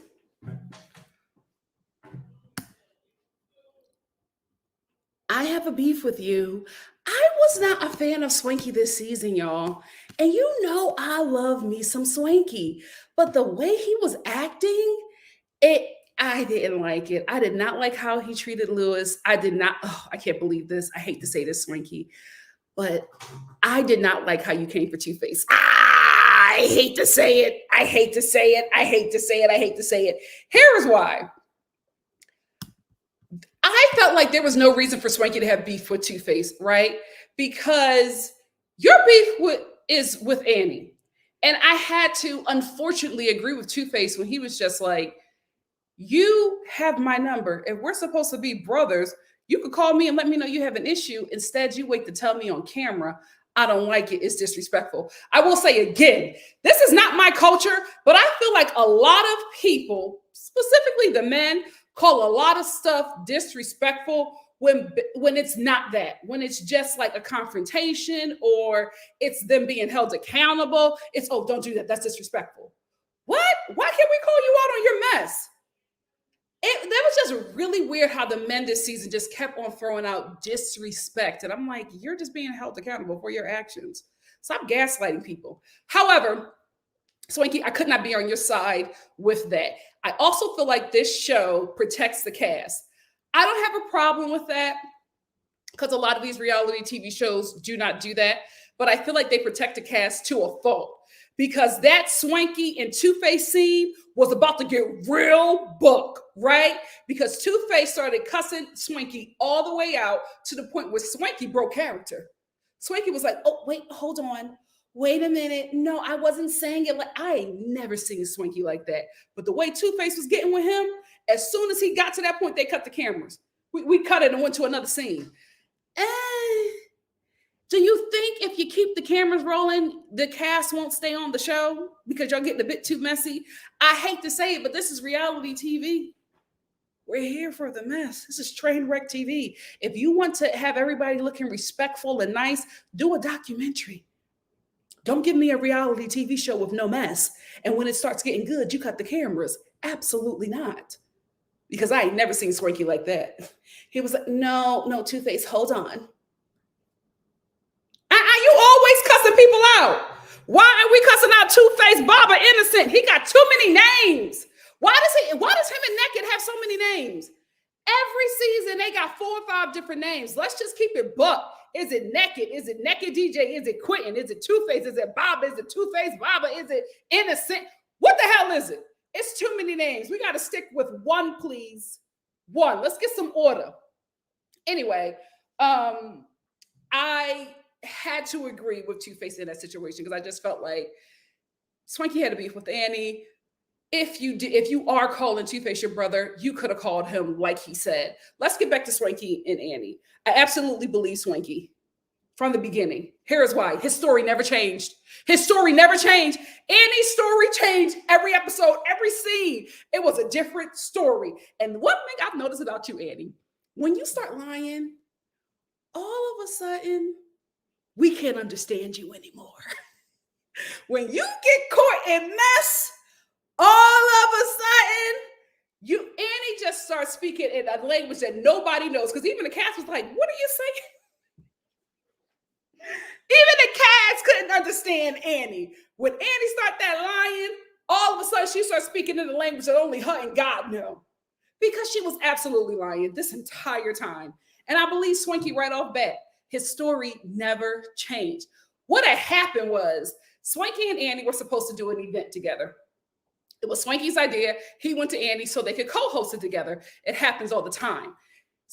I have a beef with you. I was not a fan of Swanky this season, y'all. And you know I love me some Swanky. But the way he was acting, I didn't like it. I did not like how he treated Lewis. I can't believe this. I hate to say this, Swanky. But I did not like how you came for Too Faced. I hate to say it. I hate to say it. I hate to say it. I hate to say it. Here is why. I felt like there was no reason for Swanky to have beef with Too Faced, right? Because your beef is with Annie. And I had to unfortunately agree with Too Faced when he was just like, you have my number. If we're supposed to be brothers, you could call me and let me know you have an issue. Instead, you wait to tell me on camera. I don't like it. It's disrespectful. I will say again, this is not my culture, but I feel like a lot of people, specifically the men, call a lot of stuff disrespectful when it's not that, when it's just like a confrontation or it's them being held accountable. It's, oh, don't do that. That's disrespectful. What? Why can't we call you out on your mess? That was just really weird how the men this season just kept on throwing out disrespect. And I'm like, you're just being held accountable for your actions. Stop gaslighting people. However, Swanky, I could not be on your side with that. I also feel like this show protects the cast. I don't have a problem with that because a lot of these reality TV shows do not do that. But I feel like they protect the cast to a fault because that Swanky and Too Faced scene was about to get real book, right? Because Too Faced started cussing Swanky all the way out to the point where Swanky broke character. Swanky was like, oh, wait, hold on. Wait a minute. No, I wasn't saying it like, I ain't never seen Swanky like that. But the way Too Faced was getting with him, as soon as he got to that point, they cut the cameras. We cut it and went to another scene. Do you think if you keep the cameras rolling, the cast won't stay on the show because y'all getting a bit too messy? I hate to say it, but this is reality TV. We're here for the mess. This is train wreck TV. If you want to have everybody looking respectful and nice, do a documentary. Don't give me a reality TV show with no mess. And when it starts getting good, you cut the cameras. Absolutely not. Because I ain't never seen Swanky like that. He was like, no, Too Faced, hold on. You always cussing people out. Why are we cussing out Too Faced, Baba Innocent? He got too many names. Why does him and Naked have so many names? Every season they got 4 or 5 different names. Let's just keep it buck. Is it Naked? Is it Naked DJ? Is it Quentin? Is it Too Faced? Is it Baba? Is it Too Faced Baba? Is it Innocent? What the hell is it? It's too many names. We got to stick with one, please. One. Let's get some order. Anyway, I had to agree with Too Faced in that situation because I just felt like Swanky had a beef with Annie. If you are calling Too Faced your brother, you could have called him like he said. Let's get back to Swanky and Annie. I absolutely believe Swanky from the beginning. Here's why. His story never changed. His story never changed. Annie's story changed every episode, every scene. It was a different story. And one thing I've noticed about you, Annie, when you start lying, all of a sudden, we can't understand you anymore. When you get caught in mess, all of a sudden, Annie just starts speaking in a language that nobody knows. Because even the cast was like, what are you saying? Even the cats couldn't understand Annie. When Annie started that lying, all of a sudden she starts speaking in a language that only her and God know. Because she was absolutely lying this entire time. And I believe Swanky right off bat, his story never changed. What had happened was Swanky and Annie were supposed to do an event together. It was Swanky's idea. He went to Annie so they could co-host it together. It happens all the time.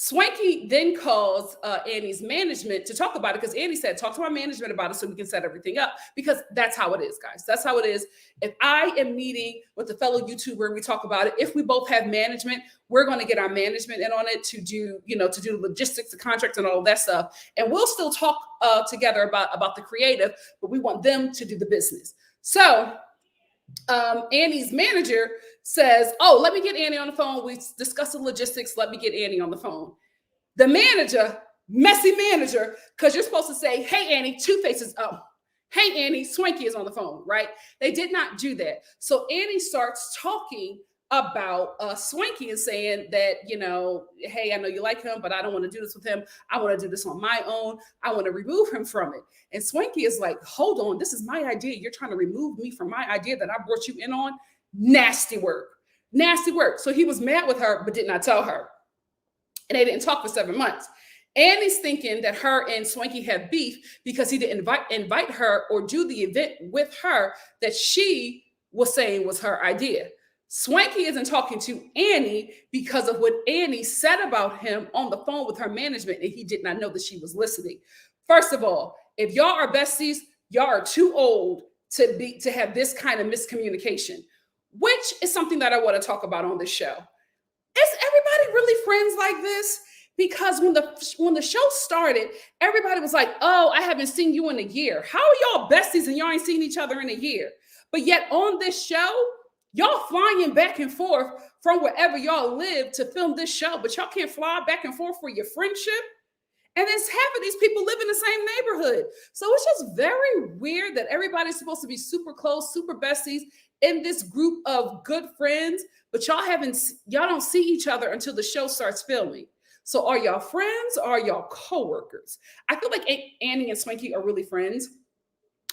Swanky then calls Annie's management to talk about it because Annie said, talk to my management about it so we can set everything up, because that's how it is, guys. That's how it is. If I am meeting with a fellow YouTuber and we talk about it, if we both have management, we're going to get our management in on it to do the logistics, the contracts and all of that stuff. And we'll still talk together about the creative, but we want them to do the business. So Annie's manager says, oh, let me get Annie on the phone. We discussed the logistics. Let me get Annie on the phone. The manager, messy manager, because you're supposed to say, hey, Annie, Too Faced is up. Hey, Annie, Swanky is on the phone, right? They did not do that. So Annie starts talking about Swanky and saying that, hey, I know you like him, but I don't want to do this with him. I want to do this on my own. I want to remove him from it. And Swanky is like, hold on, this is my idea. You're trying to remove me from my idea that I brought you in on. Nasty work. Nasty work. So he was mad with her, but did not tell her. And they didn't talk for 7 months. Annie's thinking that her and Swanky have beef because he didn't invite her or do the event with her that she was saying was her idea. Swanky isn't talking to Annie because of what Annie said about him on the phone with her management, and he did not know that she was listening. First of all, if y'all are besties, y'all are too old to have this kind of miscommunication, which is something that I want to talk about on this show. Is everybody really friends like this? Because when the show started, everybody was like, "Oh, I haven't seen you in a year. How are y'all besties and y'all ain't seen each other in a year?" But yet on this show, y'all flying back and forth from wherever y'all live to film this show, but y'all can't fly back and forth for your friendship. And then half of these people live in the same neighborhood. So it's just very weird that everybody's supposed to be super close, super besties in this group of good friends, but y'all don't see each other until the show starts filming. So are y'all friends or are y'all coworkers? I feel like Annie and Swanky are really friends,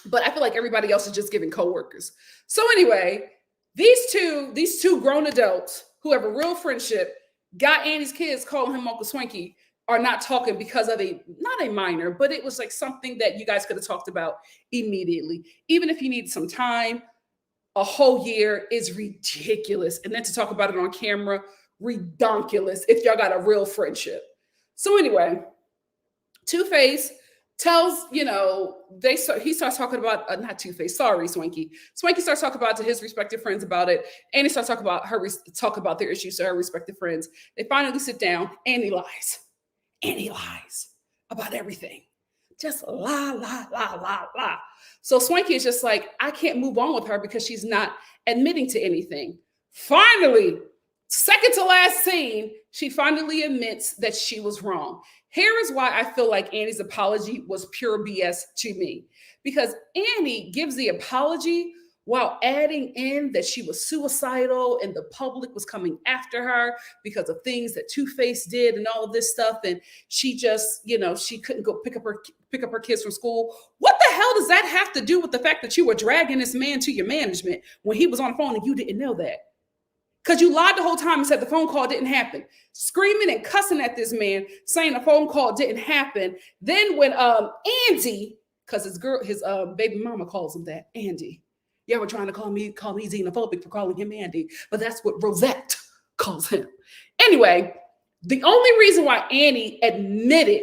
but I feel like everybody else is just giving coworkers. So anyway, these two grown adults who have a real friendship got Annie's kids calling him Uncle Swanky are not talking because of not a minor, but it was like something that you guys could have talked about immediately. Even if you need some time, a whole year is ridiculous. And then to talk about it on camera, redonkulous if y'all got a real friendship. So anyway, Too Faced tells, he starts talking about, not Too Faced, sorry, Swanky. Swanky starts talking about to his respective friends about it. Annie starts talking about their issues to her respective friends. They finally sit down. Annie lies. Annie lies about everything. Just lie, lie, lie, lie, lie. So Swanky is just like, I can't move on with her because she's not admitting to anything. Finally, second to last scene, she finally admits that she was wrong. Here is why I feel like Annie's apology was pure BS to me. Because Annie gives the apology while adding in that she was suicidal and the public was coming after her because of things that Too Faced did and all of this stuff. And she just, she couldn't go pick up her kids from school. What the hell does that have to do with the fact that you were dragging this man to your management when he was on the phone and you didn't know that? Because you lied the whole time and said the phone call didn't happen. Screaming and cussing at this man, saying the phone call didn't happen. Then when Andy, because his baby mama calls him that, Andy. Yeah, we're trying to call me xenophobic for calling him Andy, but that's what Rosette calls him. Anyway, the only reason why Annie admitted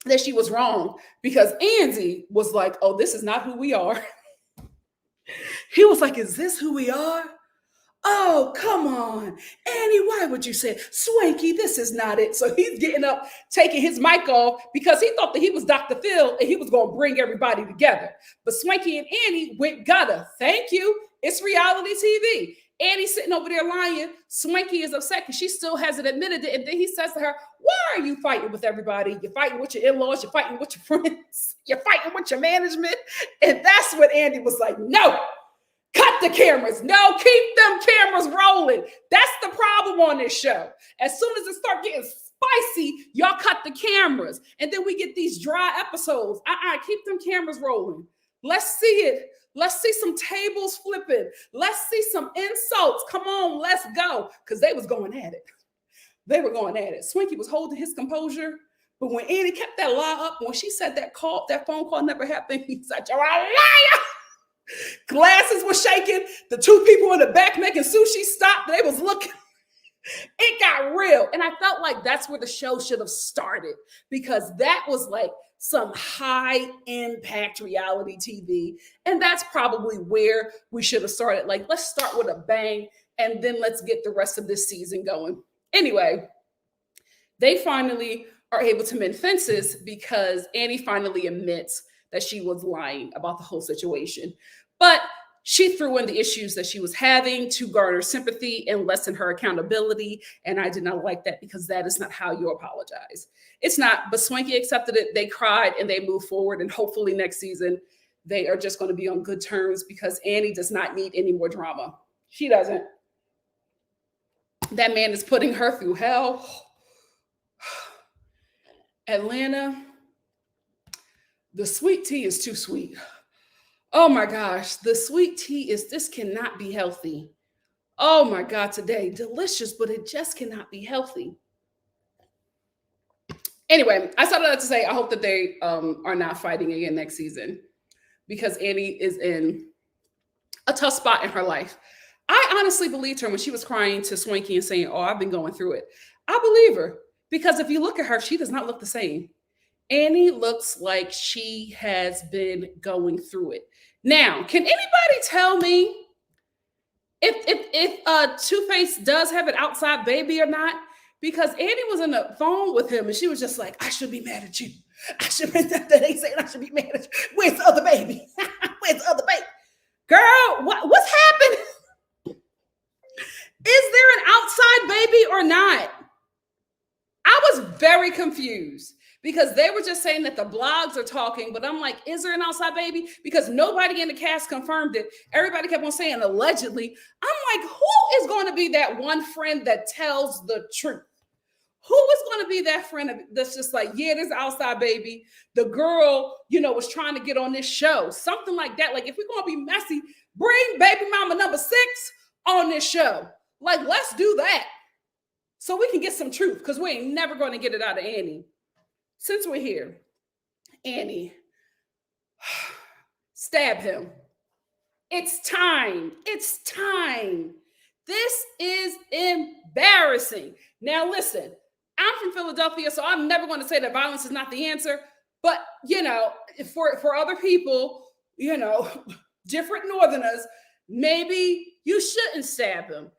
that she was wrong, because Andy was like, oh, this is not who we are. He was like, is this who we are? Oh, come on. Annie, why would you say, Swanky, this is not it? So he's getting up, taking his mic off because he thought that he was Dr. Phil and he was going to bring everybody together. But Swanky and Annie went, gotta, thank you. It's reality TV. Annie's sitting over there lying. Swanky is upset because she still hasn't admitted it. And then he says to her, why are you fighting with everybody? You're fighting with your in-laws. You're fighting with your friends. You're fighting with your management. And that's when Andy was like, no. Cut the cameras. No, keep them cameras rolling. That's the problem on this show. As soon as it starts getting spicy, y'all cut the cameras. And then we get these dry episodes. Keep them cameras rolling. Let's see it. Let's see some tables flipping. Let's see some insults. Come on, let's go. Because they was going at it. They were going at it. Swanky was holding his composure. But when Annie kept that lie up, when she said that phone call never happened, he said, you're a liar. Glasses were shaking. The two people in the back making sushi stopped. They was looking. It got real. And I felt like that's where the show should have started, because that was like some high impact reality TV. And that's probably where we should have started. Like, let's start with a bang and then let's get the rest of this season going. Anyway, they finally are able to mend fences because Annie finally admits that she was lying about the whole situation. But she threw in the issues that she was having to garner sympathy and lessen her accountability. And I did not like that, because that is not how you apologize. It's not, but Swanky accepted it. They cried and they moved forward. And hopefully next season, they are just going to be on good terms, because Annie does not need any more drama. She doesn't. That man is putting her through hell. Atlanta, the sweet tea is too sweet. Oh my gosh, the sweet tea this cannot be healthy. Oh my God, today, delicious, but it just cannot be healthy. Anyway, I started out to say I hope that they are not fighting again next season because Annie is in a tough spot in her life. I honestly believed her when she was crying to Swanky and saying, "Oh, I've been going through it." I believe her because if you look at her, she does not look the same. Annie looks like she has been going through it. Now, can anybody tell me if Two Face does have an outside baby or not? Because Annie was on the phone with him and she was just like, "I should be mad at you. I should be they saying I should be mad at you. Where's the other baby? Where's the other baby? Girl, what's happening? Is there an outside baby or not?" I was very confused because they were just saying that the blogs are talking, but I'm like, is there an outside baby? Because nobody in the cast confirmed it. Everybody kept on saying allegedly. I'm like, who is going to be that one friend that tells the truth? Who is going to be that friend that's just like, yeah, there's an outside baby. The girl, was trying to get on this show. Something like that. Like, if we're going to be messy, bring baby mama number 6 on this show. Like, let's do that. So we can get some truth because we ain't never going to get it out of Annie. Since we're here, Annie, stab him. It's time. It's time. This is embarrassing. Now, listen, I'm from Philadelphia, so I'm never going to say that violence is not the answer. But, for other people, different Northerners, maybe you shouldn't stab him.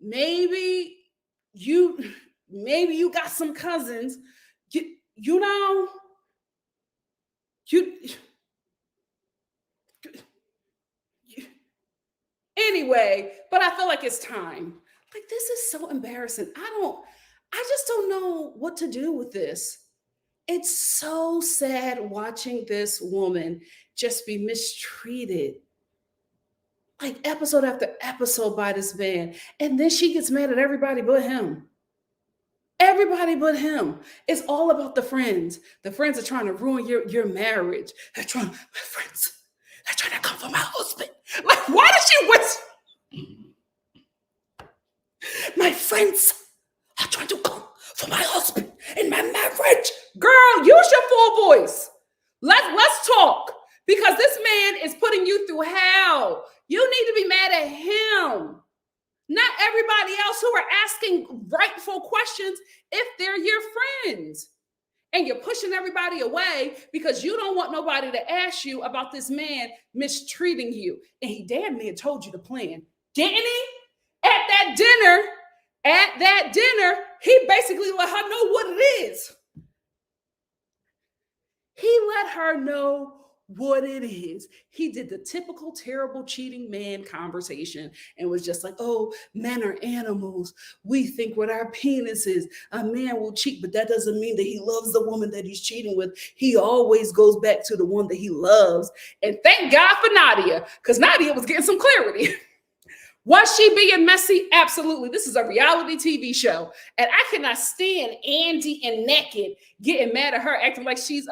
Maybe you got some cousins, anyway, but I feel like it's time. Like, this is so embarrassing. I just don't know what to do with this. It's so sad watching this woman just be mistreated. Like episode after episode by this man. And then she gets mad at everybody but him. Everybody but him. It's all about the friends. The friends are trying to ruin your marriage. My friends, they're trying to come for my husband. Like, why does she whisper? My friends are trying to come for my husband in my marriage. Girl, use your full voice. Let's talk. Because this man is putting you through hell. You need to be mad at him. Not everybody else who are asking rightful questions if they're your friends. And you're pushing everybody away because you don't want nobody to ask you about this man mistreating you. And he damn near told you the plan. Didn't he? At that dinner, he basically let her know what it is. He let her know what it is. He did the typical terrible cheating man conversation and was just like, "Oh, men are animals. We think with our penises, a man will cheat, but that doesn't mean that he loves the woman that he's cheating with. He always goes back to the one that he loves." And thank God for Nadia, because Nadia was getting some clarity. Was she being messy? Absolutely. This is a reality TV show. And I cannot stand Andy and Naked getting mad at her, acting like she's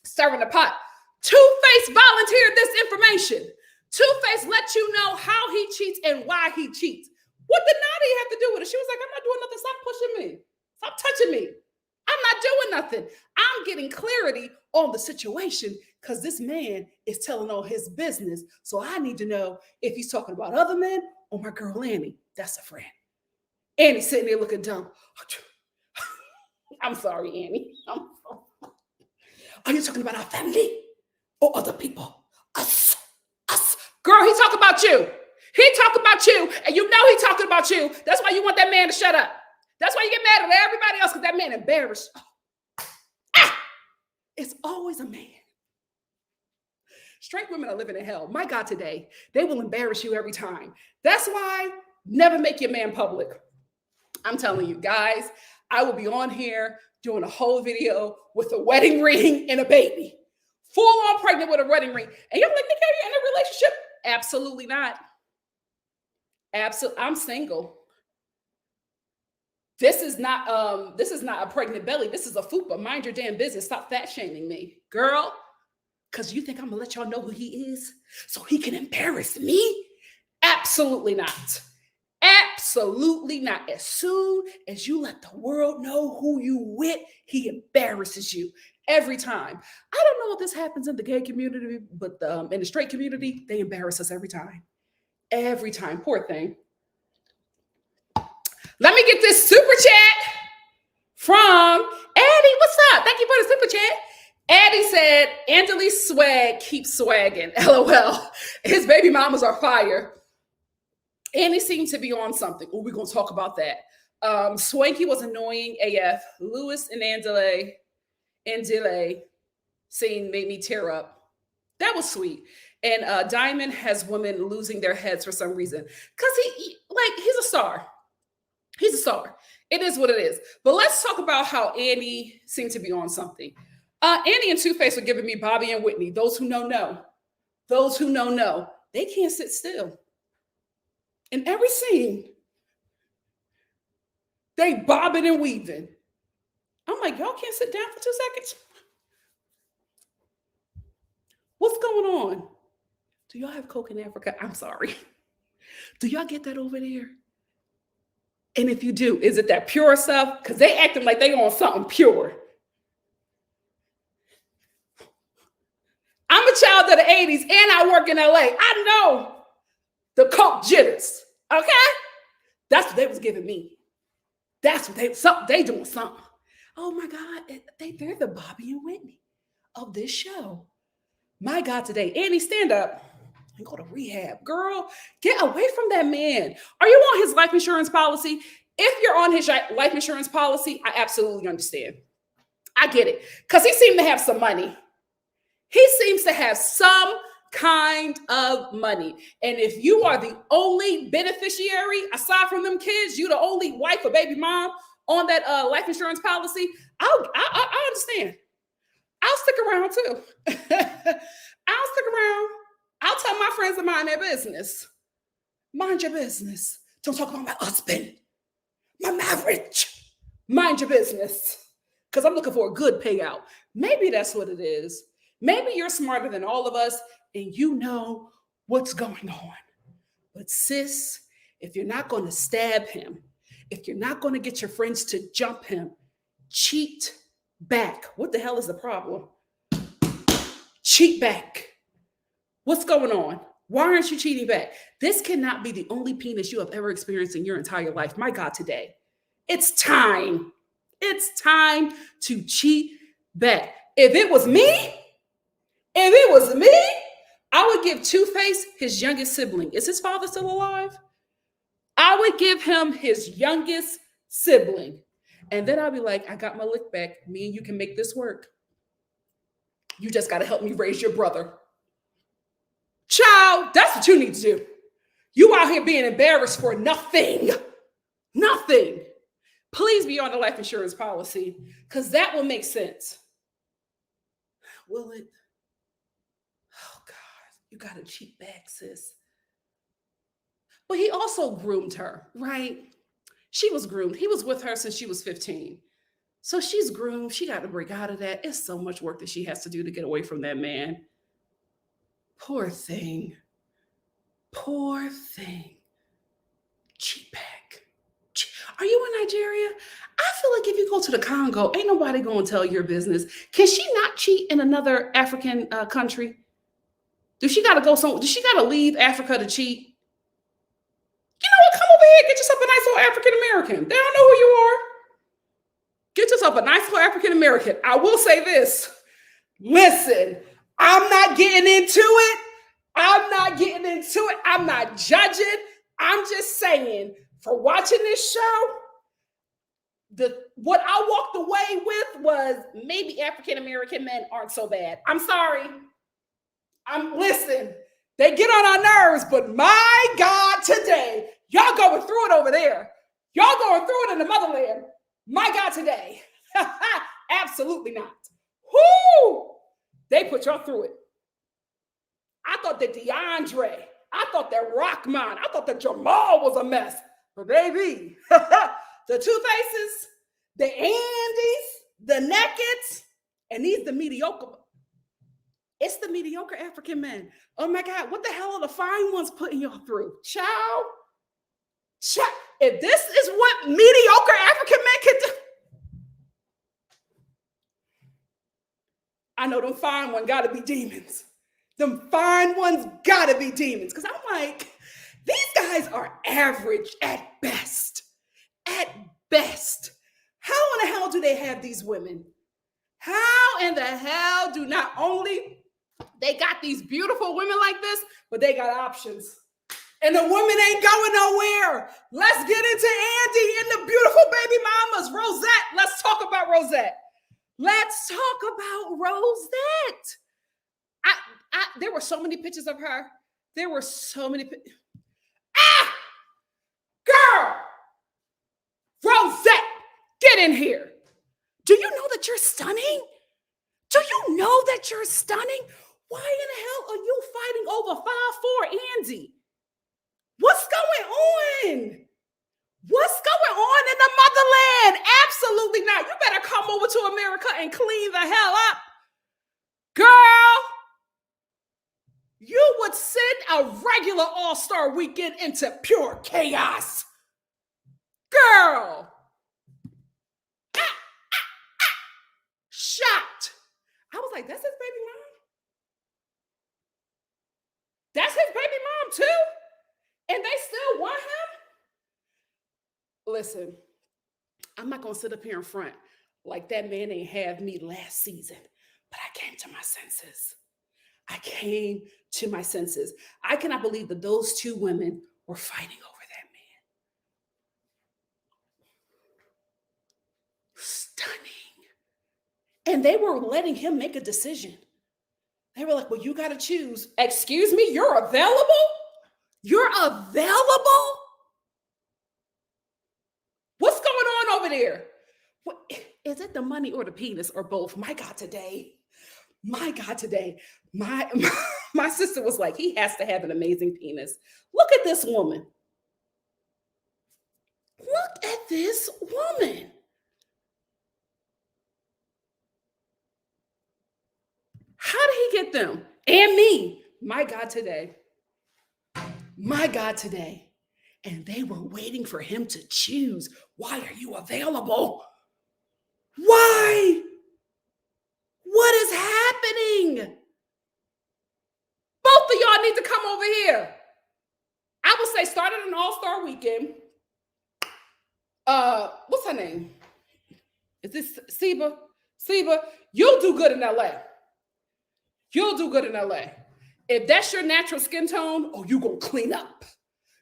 stirring the pot. Two Face volunteered this information. Two Face let you know how he cheats and why he cheats. What did Nadia have to do with it? She was like, "I'm not doing nothing. Stop pushing me. Stop touching me. I'm not doing nothing. I'm getting clarity on the situation because this man is telling all his business. So I need to know if he's talking about other men or my girl Annie. That's a friend." Annie's sitting there looking dumb. I'm sorry, Annie. Are you talking about our family or other people? Us. Girl, he talking about you. He talking about you, and you know he talking about you. That's why you want that man to shut up. That's why you get mad at everybody else, because that man embarrassed. It's always a man. Straight women are living in hell. My God, today, they will embarrass you every time. That's why never make your man public. I'm telling you, guys, I will be on here doing a whole video with a wedding ring and a baby. Full on pregnant with a wedding ring. And you're like, "Nikki, are you in a relationship?" Absolutely not. I'm single. This is not a pregnant belly. This is a fupa. Mind your damn business. Stop fat shaming me, girl. Because you think I'm gonna let y'all know who he is so he can embarrass me? Absolutely not. Absolutely not. As soon as you let the world know who you with, he embarrasses you every time. I don't know if this happens in the gay community, but in the straight community, they embarrass us every time. Every time. Poor thing. Let me get this super chat from Addie. What's up? Thank you for the super chat. Addie said, Angela's swag keeps swagging. LOL. His baby mamas are fire. Annie seemed to be on something. Oh, we're going to talk about that. Swanky was annoying AF. Lewis and Angela scene made me tear up. That was sweet. And Diamond has women losing their heads for some reason. Because he's a star. He's a star. It is what it is. But let's talk about how Annie seemed to be on something. Annie and Too Faced were giving me Bobby and Whitney. Those who know. Those who know. They can't sit still. In every scene, they bobbing and weaving. I'm like, y'all can't sit down for 2 seconds? What's going on? Do y'all have Coke in Africa? I'm sorry. Do y'all get that over there? And if you do, is it that pure stuff? Because they acting like they on something pure. I'm a child of the 80s and I work in LA. I know the Coke jitters, okay? That's what they was giving me. That's what they doing something. Oh my God, they're the Bobby and Whitney of this show. My God, today, Annie, stand up and go to rehab. Girl, get away from that man. Are you on his life insurance policy? If you're on his life insurance policy, I absolutely understand. I get it. Because he seemed to have some money. He seems to have some kind of money. And if you are the only beneficiary, aside from them kids, you the only wife or baby mom on that life insurance policy, I understand. I'll stick around too. I'll stick around. I'll tell my friends to mind their business. Mind your business. Don't talk about my husband, my marriage. Mind your business. Because I'm looking for a good payout. Maybe that's what it is. Maybe you're smarter than all of us and you know what's going on. But sis, if you're not going to stab him, if you're not going to get your friends to jump him, cheat back. What the hell is the problem? Cheat back. What's going on? Why aren't you cheating back? This cannot be the only penis you have ever experienced in your entire life. My God, today. It's time. It's time to cheat back. If it was me, I would give Two Face his youngest sibling. Is his father still alive? I would give him his youngest sibling. And then I'll be like, I got my lick back. Me and you can make this work. You just got to help me raise your brother. Child, that's what you need to do. You out here being embarrassed for nothing. Nothing. Please be on the life insurance policy because that will make sense. Will it? Oh, God, you got to cheat back, sis. But he also groomed her, right? She was groomed. He was with her since she was 15. So she's groomed. She got to break out of that. It's so much work that she has to do to get away from that man. Poor thing. Poor thing. Cheat back. Are you in Nigeria? I feel like if you go to the Congo, ain't nobody going to tell your business. Can she not cheat in another African country? Does she got to go somewhere? Does she got to leave Africa to cheat? You know what? Come over here. Get yourself a nice little African American. They don't know who you are. Get yourself a nice little African American. I will say this. Listen, I'm not getting into it. I'm not judging. I'm just saying, for watching this show, what I walked away with was maybe African American men aren't so bad. I'm sorry. Listen, they get on our nerves, but my God, today, y'all going through it over there. Y'all going through it in the motherland. My God, today. Absolutely not. Whoo! They put y'all through it. I thought that DeAndre, I thought that Rockman, I thought that Jamal was a mess. But baby, the Two Faces, the Andys, the Nakeds, and these the mediocre. It's the mediocre African men. Oh my God, what the hell are the fine ones putting y'all through? Child. if this is what mediocre African men can do, I know them fine ones gotta be demons. Them fine ones gotta be demons. Because I'm like, these guys are average at best. At best. How in the hell do they have these women? How in the hell do not only they got these beautiful women like this, but they got options. And the women ain't going nowhere. Let's get into Andy and the beautiful baby mamas. Rosette. Let's talk about Rosette. Let's talk about Rosette. There were so many pictures of her. There were so many pictures. Girl! Rosette, get in here. Do you know that you're stunning? Do you know that you're stunning? Why in the hell are you fighting over 5'4" Andy? What's going on? What's going on in the motherland? Absolutely not. You better come over to America and clean the hell up. Girl, you would send a regular all-star weekend into pure chaos. Girl. Shocked. I was like, that's his baby mom? That's his baby mom too? And they still want him? Listen, I'm not going to sit up here in front like that man ain't have me last season, but I came to my senses. I came to my senses. I cannot believe that those two women were fighting over that man. Stunning. And they were letting him make a decision. They were like, well, you got to choose. Excuse me, you're available? You're available? What's going on over there? What, is it the money or the penis or both? My God, today. My God, today. My sister was like, he has to have an amazing penis. Look at this woman. Look at this woman. How did he get them? And me. My God, today. My God, today. And they were waiting for him to choose. Why are you available? Why? What is happening? Both of y'all need to come over here. I would say started an all-star weekend. What's her name? Is this Siva? Siva, you'll do good in LA. You'll do good in LA. If that's your natural skin tone, oh, you're going to clean up.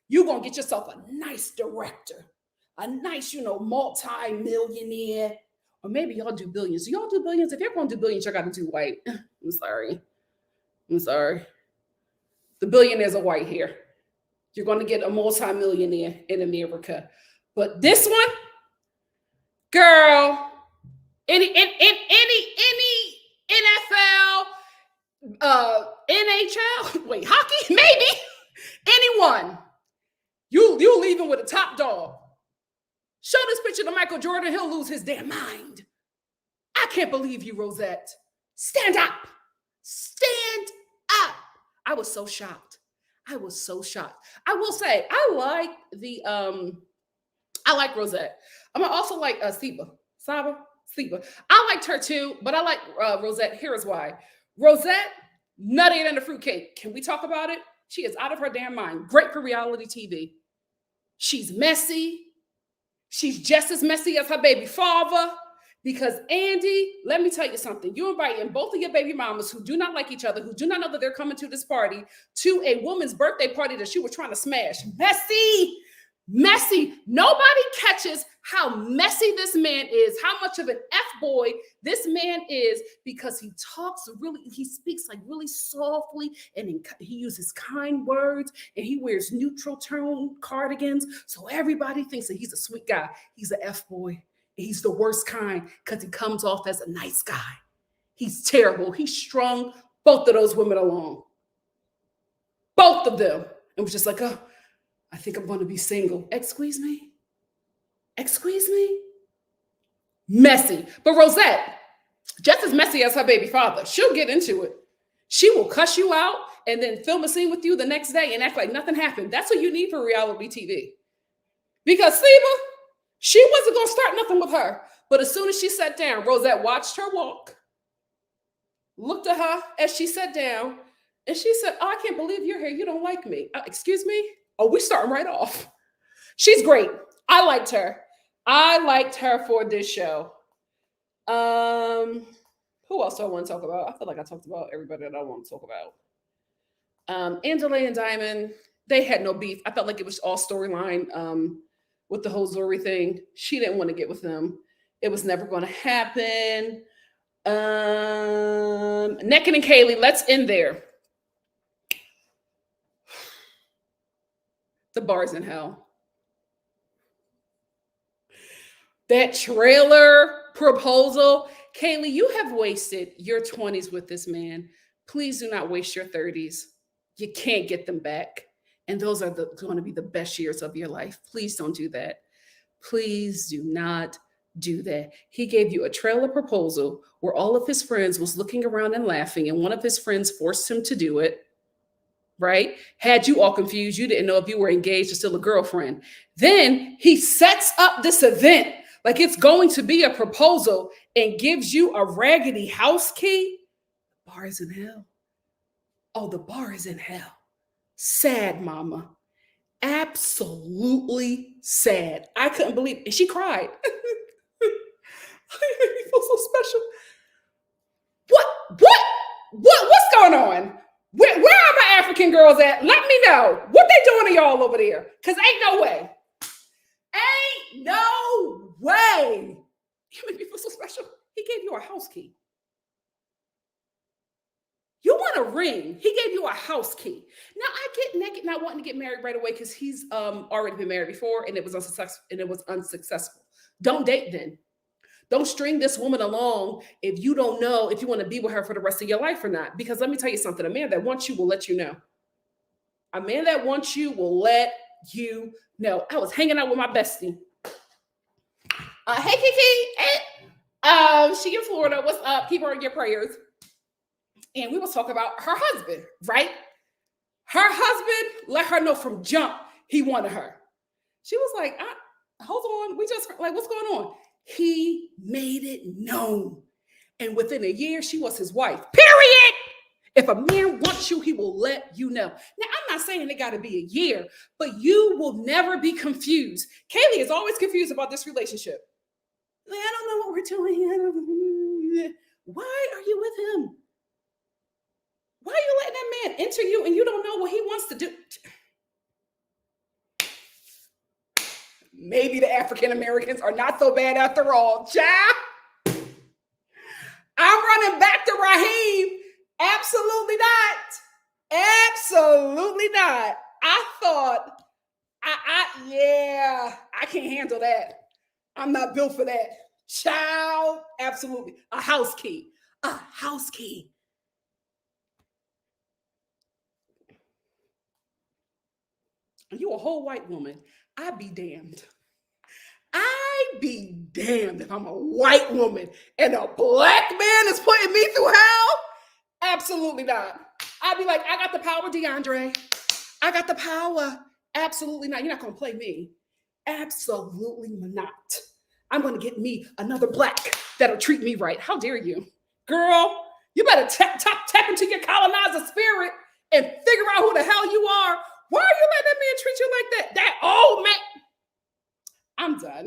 You're going to get yourself a nice director, a nice, multi-millionaire, or maybe y'all do billions. Do y'all do billions? If you're going to do billions, you got to do white. I'm sorry. The billionaires are white here. You're going to get a multi-millionaire in America. But this one, girl, any NFL, NHL, wait, hockey, maybe, anyone, you leave him with a top dog. Show this picture to Michael Jordan, he'll lose his damn mind. I can't believe you, Rosette. Stand up. Stand up. I was so shocked. I will say, I like Rosette. I'm also like Siva. I liked her too, but I like Rosette. Here is why. Rosette, nuttier than a fruitcake. Can we talk about it? She is out of her damn mind. Great for reality TV. She's messy. She's just as messy as her baby father. Because Andy, let me tell you something. You inviting both of your baby mamas who do not like each other, who do not know that they're coming to this party, to a woman's birthday party that she was trying to smash. Messy. Nobody catches how messy this man is, how much of an F-boy this man is, because he speaks like really softly, and he uses kind words, and he wears neutral tone cardigans. So everybody thinks that he's a sweet guy. He's an F-boy. He's the worst kind because he comes off as a nice guy. He's terrible. He strung both of those women along. Both of them. And was just like, oh, I think I'm going to be single. Excuse me? Messy. But Rosette, just as messy as her baby father, she'll get into it. She will cuss you out and then film a scene with you the next day and act like nothing happened. That's what you need for reality TV. Because Siva, she wasn't going to start nothing with her. But as soon as she sat down, Rosette watched her walk, looked at her as she sat down, and she said, oh, I can't believe you're here. You don't like me. Excuse me? Oh, we're starting right off. She's great. I liked her. I liked her for this show. Who else do I want to talk about? I feel like I talked about everybody that I want to talk about. Angela and Diamond, they had no beef. I felt like it was all storyline with the whole Zari thing. She didn't want to get with him. It was never going to happen. Nikki and Kaylee, let's end there. The bar's in hell. That trailer proposal. Kaylee, you have wasted your 20s with this man. Please do not waste your 30s. You can't get them back. And those are going to be the best years of your life. Please don't do that. Please do not do that. He gave you a trailer proposal where all of his friends was looking around and laughing, and one of his friends forced him to do it, right? Had you all confused. You didn't know if you were engaged or still a girlfriend. Then he sets up this event like it's going to be a proposal and gives you a raggedy house key. The bar is in hell. Oh, the bar is in hell. Sad, mama. Absolutely sad. I couldn't believe it. And she cried. It made me feel so special. What's going on? Where are my African girls at? Let me know. What they doing to y'all over there? Because ain't no way. Ain't no way. He made me feel so special. He gave you a house key. You want a ring. He gave you a house key. Now, I get naked not wanting to get married right away because he's already been married before and it was unsuccessful. Don't date then. Don't string this woman along if you don't know if you want to be with her for the rest of your life or not. Because let me tell you something, a man that wants you will let you know. A man that wants you will let you know. I was hanging out with my bestie. Hey, Kiki. She in Florida. What's up? Keep her in your prayers. And we was talking about her husband, right? Her husband let her know from jump he wanted her. She was like, hold on. We just like, what's going on? He made it known. And within a year, she was his wife. Period. If a man wants you, he will let you know. Now, I'm not saying it got to be a year, but you will never be confused. Kaylee is always confused about this relationship. Like, I don't know what we're doing. Why are you with him? Why are you letting that man enter you and you don't know what he wants to do? Maybe the African Americans are not so bad after all. Child, I'm running back to Raheem. Absolutely not. Absolutely not. I thought, I can't handle that. I'm not built for that. Child, absolutely. A house key. A house key. You a whole white woman. I'd be damned. I'd be damned if I'm a white woman and a black man is putting me through hell. Absolutely not. I'd be like, I got the power, DeAndre. I got the power. Absolutely not. You're not going to play me. Absolutely not. I'm going to get me another black that'll treat me right. How dare you? Girl, you better tap into your colonizer spirit and figure out who the hell you are. Why are you letting that man treat you like that? That old man. I'm done.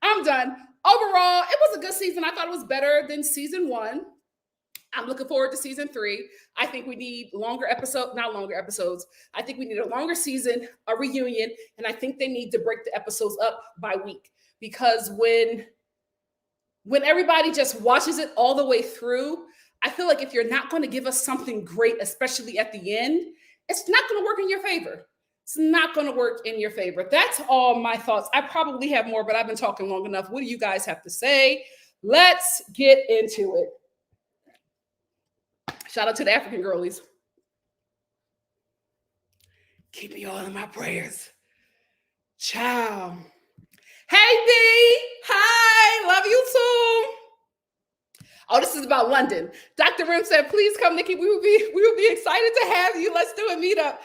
I'm done. Overall, it was a good season. I thought it was better than season 1. I'm looking forward to season 3. I think we need not longer episodes. I think we need a longer season, a reunion, and I think they need to break the episodes up by week. Because when everybody just watches it all the way through, I feel like if you're not going to give us something great, especially at the end, it's not going to work in your favor. It's not going to work in your favor. That's all my thoughts. I probably have more, but I've been talking long enough. What do you guys have to say? Let's get into it. Shout out to the African girlies. Keep me all in my prayers. Ciao. Hey, B. Hi. Love you too. Oh, this is about London. Dr. Rim said, please come, Nikki. We would be excited to have you. Let's do a meetup.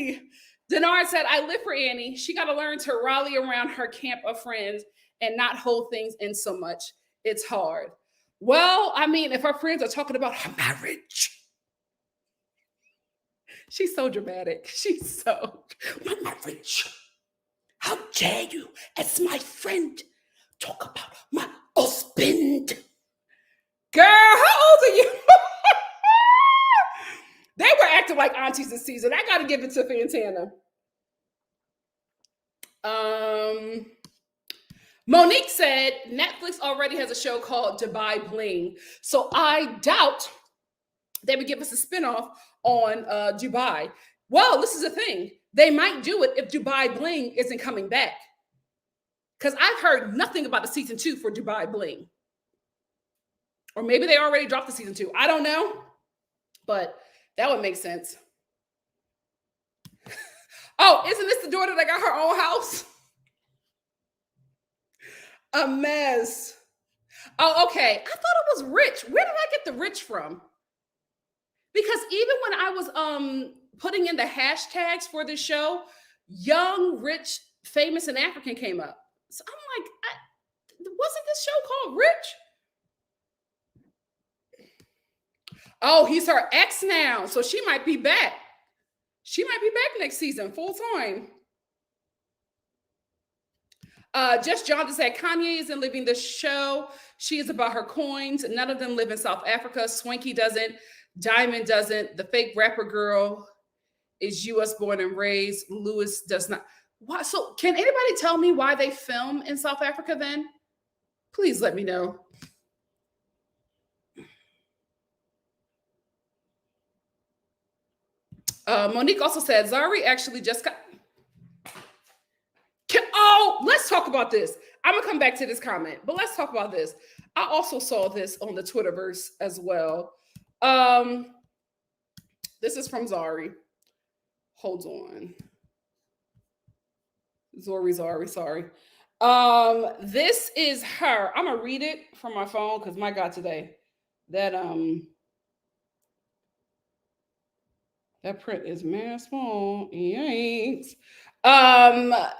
Absolutely. Denard said, I live for Annie. She got to learn to rally around her camp of friends and not hold things in so much. It's hard. Well, I mean, if her friends are talking about her marriage, she's so dramatic. She's so, my marriage. How dare you, as my friend, talk about my husband? Girl, how old are you? They were acting like aunties this season. I got to give it to Fantana. Monique said Netflix already has a show called Dubai Bling, so I doubt they would give us a spinoff on Dubai. Well, this is the thing. They might do it if Dubai Bling isn't coming back. Because I've heard nothing about the season 2 for Dubai Bling. Or maybe they already dropped the season 2. I don't know. But that would make sense. Oh, isn't this the daughter that got her own house? A mess. Oh, okay. I thought it was Rich. Where did I get the Rich from? Because even when I was putting in the hashtags for this show, young, rich, famous, and African came up. So I'm like, wasn't this show called Rich? Oh, he's her ex now. So she might be back. She might be back next season, full time. Just John said Kanye isn't living the show. She is about her coins. None of them live in South Africa. Swanky doesn't. Diamond doesn't. The fake rapper girl is U.S. born and raised. Lewis does not. Why? So can anybody tell me why they film in South Africa then? Please let me know. Monique also said Zari actually just got. Let's talk about this. I'm gonna come back to this comment, but let's talk about this. I also saw this on the Twitterverse as well. This is from Zari. Hold on. Zari, sorry. This is her. I'm gonna read it from my phone because my God, today that print is mad small. Yikes.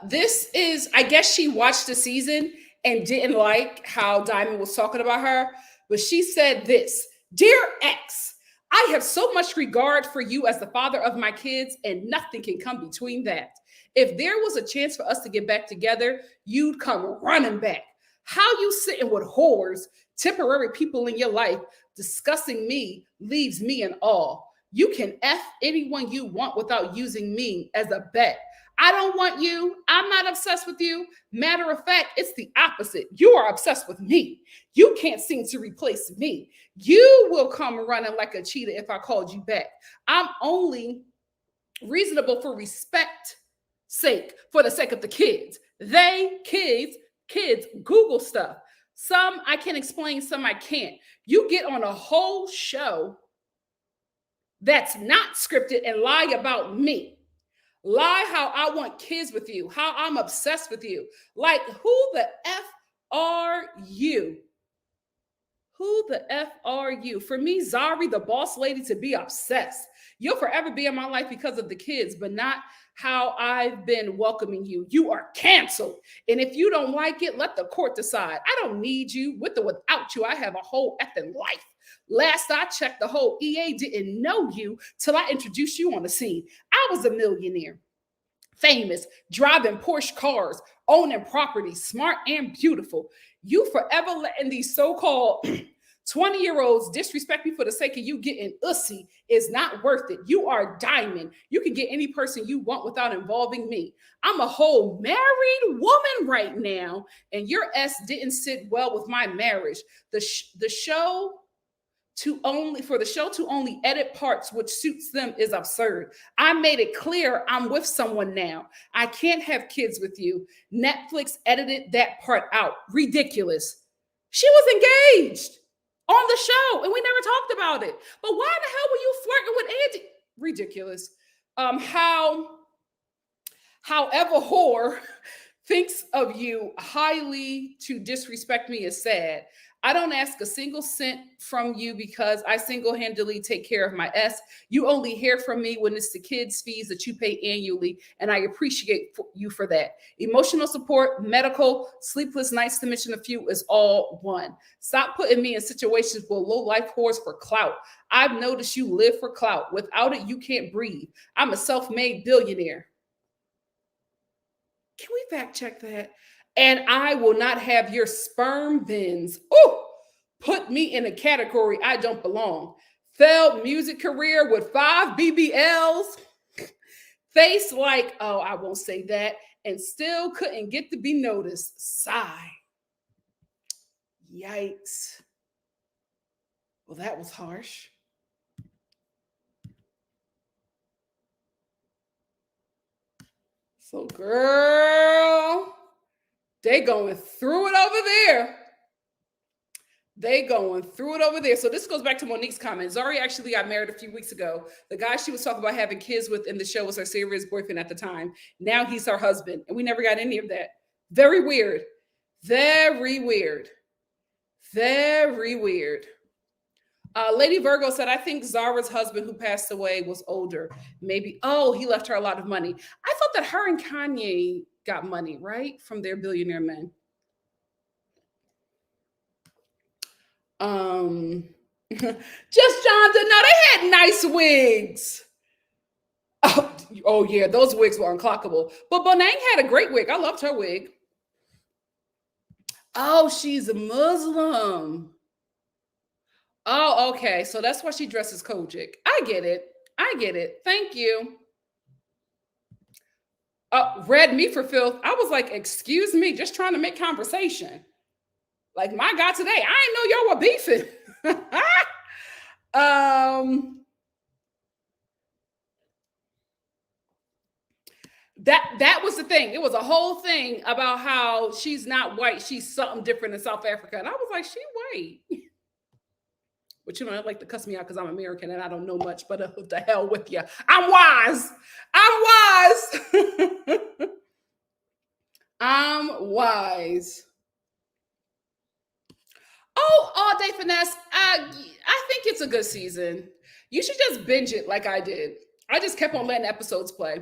This is, I guess she watched the season and didn't like how Diamond was talking about her, but she said this: Dear ex, I have so much regard for you as the father of my kids, and nothing can come between that. If there was a chance for us to get back together, you'd come running back. How you sitting with whores, temporary people in your life, discussing me leaves me in awe. You can F anyone you want without using me as a bet. I don't want you. I'm not obsessed with you. Matter of fact, it's the opposite. You are obsessed with me. You can't seem to replace me. You will come running like a cheetah if I called you back. I'm only reasonable for respect sake, for the sake of the kids. Kids, Google stuff. Some I can explain, some I can't. You get on a whole show that's not scripted and lie about me. Lie how I want kids with you, how I'm obsessed with you. Like, who the F are you? Who the F are you? For me, Zari, the boss lady, to be obsessed. You'll forever be in my life because of the kids, but not how I've been welcoming you. You are canceled. And if you don't like it, let the court decide. I don't need you. With or without you, I have a whole effing life. Last I checked, the whole EA didn't know you till I introduced you on the scene. I was a millionaire, famous, driving Porsche cars, owning property, smart and beautiful. You forever letting these so-called 20-year-olds disrespect me for the sake of you getting ussy is not worth it. You are Diamond. You can get any person you want without involving me. I'm a whole married woman right now, and your S didn't sit well with my marriage. The show to only edit parts which suits them is absurd. I made it clear I'm with someone now. I can't have kids with you. Netflix edited that part out. Ridiculous. She was engaged on the show and we never talked about it. But why the hell were you flirting with Andy? Ridiculous. However, whore, thinks of you highly to disrespect me is sad. I don't ask a single cent from you because I single-handedly take care of my S. You only hear from me when it's the kids' fees that you pay annually, and I appreciate you for that. Emotional support, medical, sleepless nights, to mention a few, is all one. Stop putting me in situations where low-life whores for clout. I've noticed you live for clout. Without it, you can't breathe. I'm a self-made billionaire. Can we fact check that? And I will not have your sperm bins. Put me in a category I don't belong. Failed music career with 5 BBLs. Face like, oh, I won't say that. And still couldn't get to be noticed. Sigh. Yikes. Well, that was harsh. So, girl, they going through it over there. So this goes back to Monique's comment. Zari actually got married a few weeks ago. The guy she was talking about having kids with in the show was her serious boyfriend at the time. Now he's her husband, and we never got any of that. Very weird. Very weird. Very weird. Lady Virgo said, I think Zara's husband who passed away was older. Maybe, he left her a lot of money. I thought that her and Kanye got money, right? From their billionaire men. Just Jonathan, no, they had nice wigs. Oh yeah, those wigs were unclockable. But Bonang had a great wig. I loved her wig. Oh, she's a Muslim. Oh, okay. So that's why she dresses Kojic. I get it. Thank you. Read me for filth. I was like, excuse me, just trying to make conversation. Like, my God, today, I didn't know y'all were beefing. That was the thing. It was a whole thing about how she's not white. She's something different in South Africa. And I was like, she white. But you know, I'd like to cuss me out because I'm American and I don't know much, but the hell with you. I'm wise. I'm wise. Oh, all day finesse. I think it's a good season. You should just binge it like I did. I just kept on letting episodes play.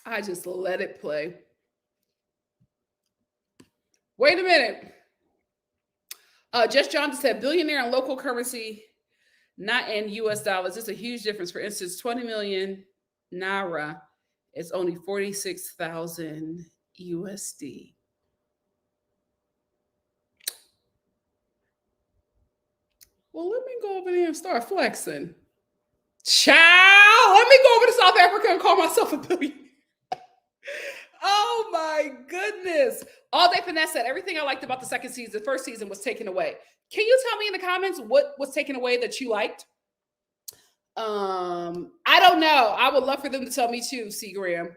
I just let it play. Wait a minute. Just John said billionaire in local currency, not in US dollars. It's a huge difference. For instance, 20 million Naira is only 46,000 USD. Well, let me go over there and start flexing. Child, let me go over to South Africa and call myself a billionaire. Oh my goodness. All Day Finesse said everything I liked about the first season was taken away. Can you tell me in the comments what was taken away that you liked? I don't know. I would love for them to tell me too, C. Graham.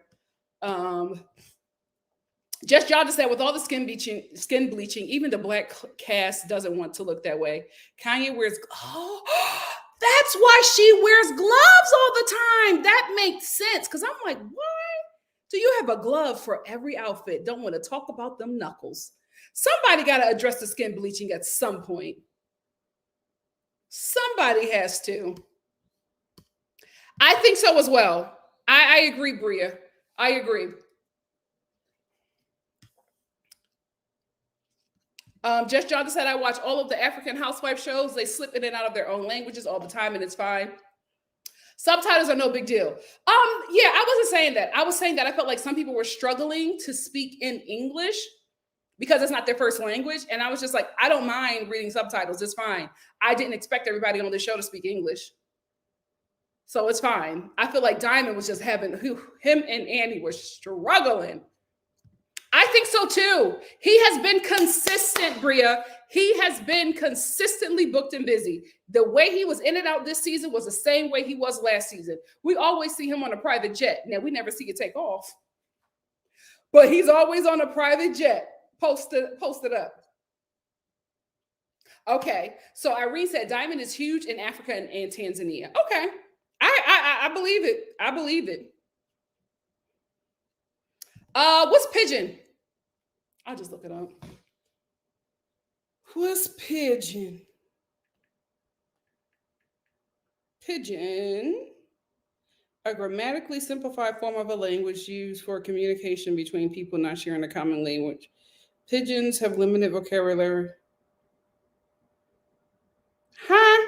Just John said with all the skin bleaching, even the black cast doesn't want to look that way. Kanye wears, that's why she wears gloves all the time. That makes sense. Because I'm like, why do you have a glove for every outfit? Don't want to talk about them knuckles. Somebody got to address the skin bleaching at some point. Somebody has to. I think so as well. I agree, Bria. I agree. Just John said, I watch all of the African housewife shows. They slip in and out of their own languages all the time, and it's fine. Subtitles are no big deal. Yeah, I wasn't saying that. I was saying that I felt like some people were struggling to speak in English because it's not their first language. And I was just like, I don't mind reading subtitles. It's fine. I didn't expect everybody on this show to speak English. So it's fine. I feel like Diamond was just having, him and Annie were struggling. I think so too. He has been consistent, Bria. He has been consistently booked and busy. The way he was in and out this season was the same way he was last season. We always see him on a private jet. Now, we never see it take off. But he's always on a private jet. Posted up. Okay. So Irene said Diamond is huge in Africa and Tanzania. Okay. I I believe it. I believe it. What's pigeon? I'll just look it up. What's pigeon? Pigeon, a grammatically simplified form of a language used for communication between people not sharing a common language. Pigeons have limited vocabulary. Huh?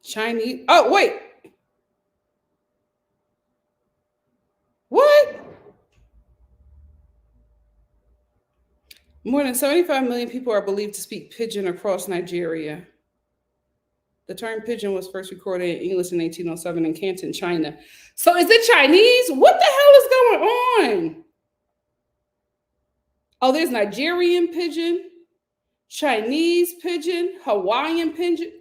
Chinese. Oh, wait. What? More than 75 million people are believed to speak pidgin across Nigeria. The term pigeon was first recorded in English in 1807 in Canton, China. So is it Chinese? What the hell is going on? Oh, there's Nigerian pigeon, Chinese pigeon, Hawaiian pigeon.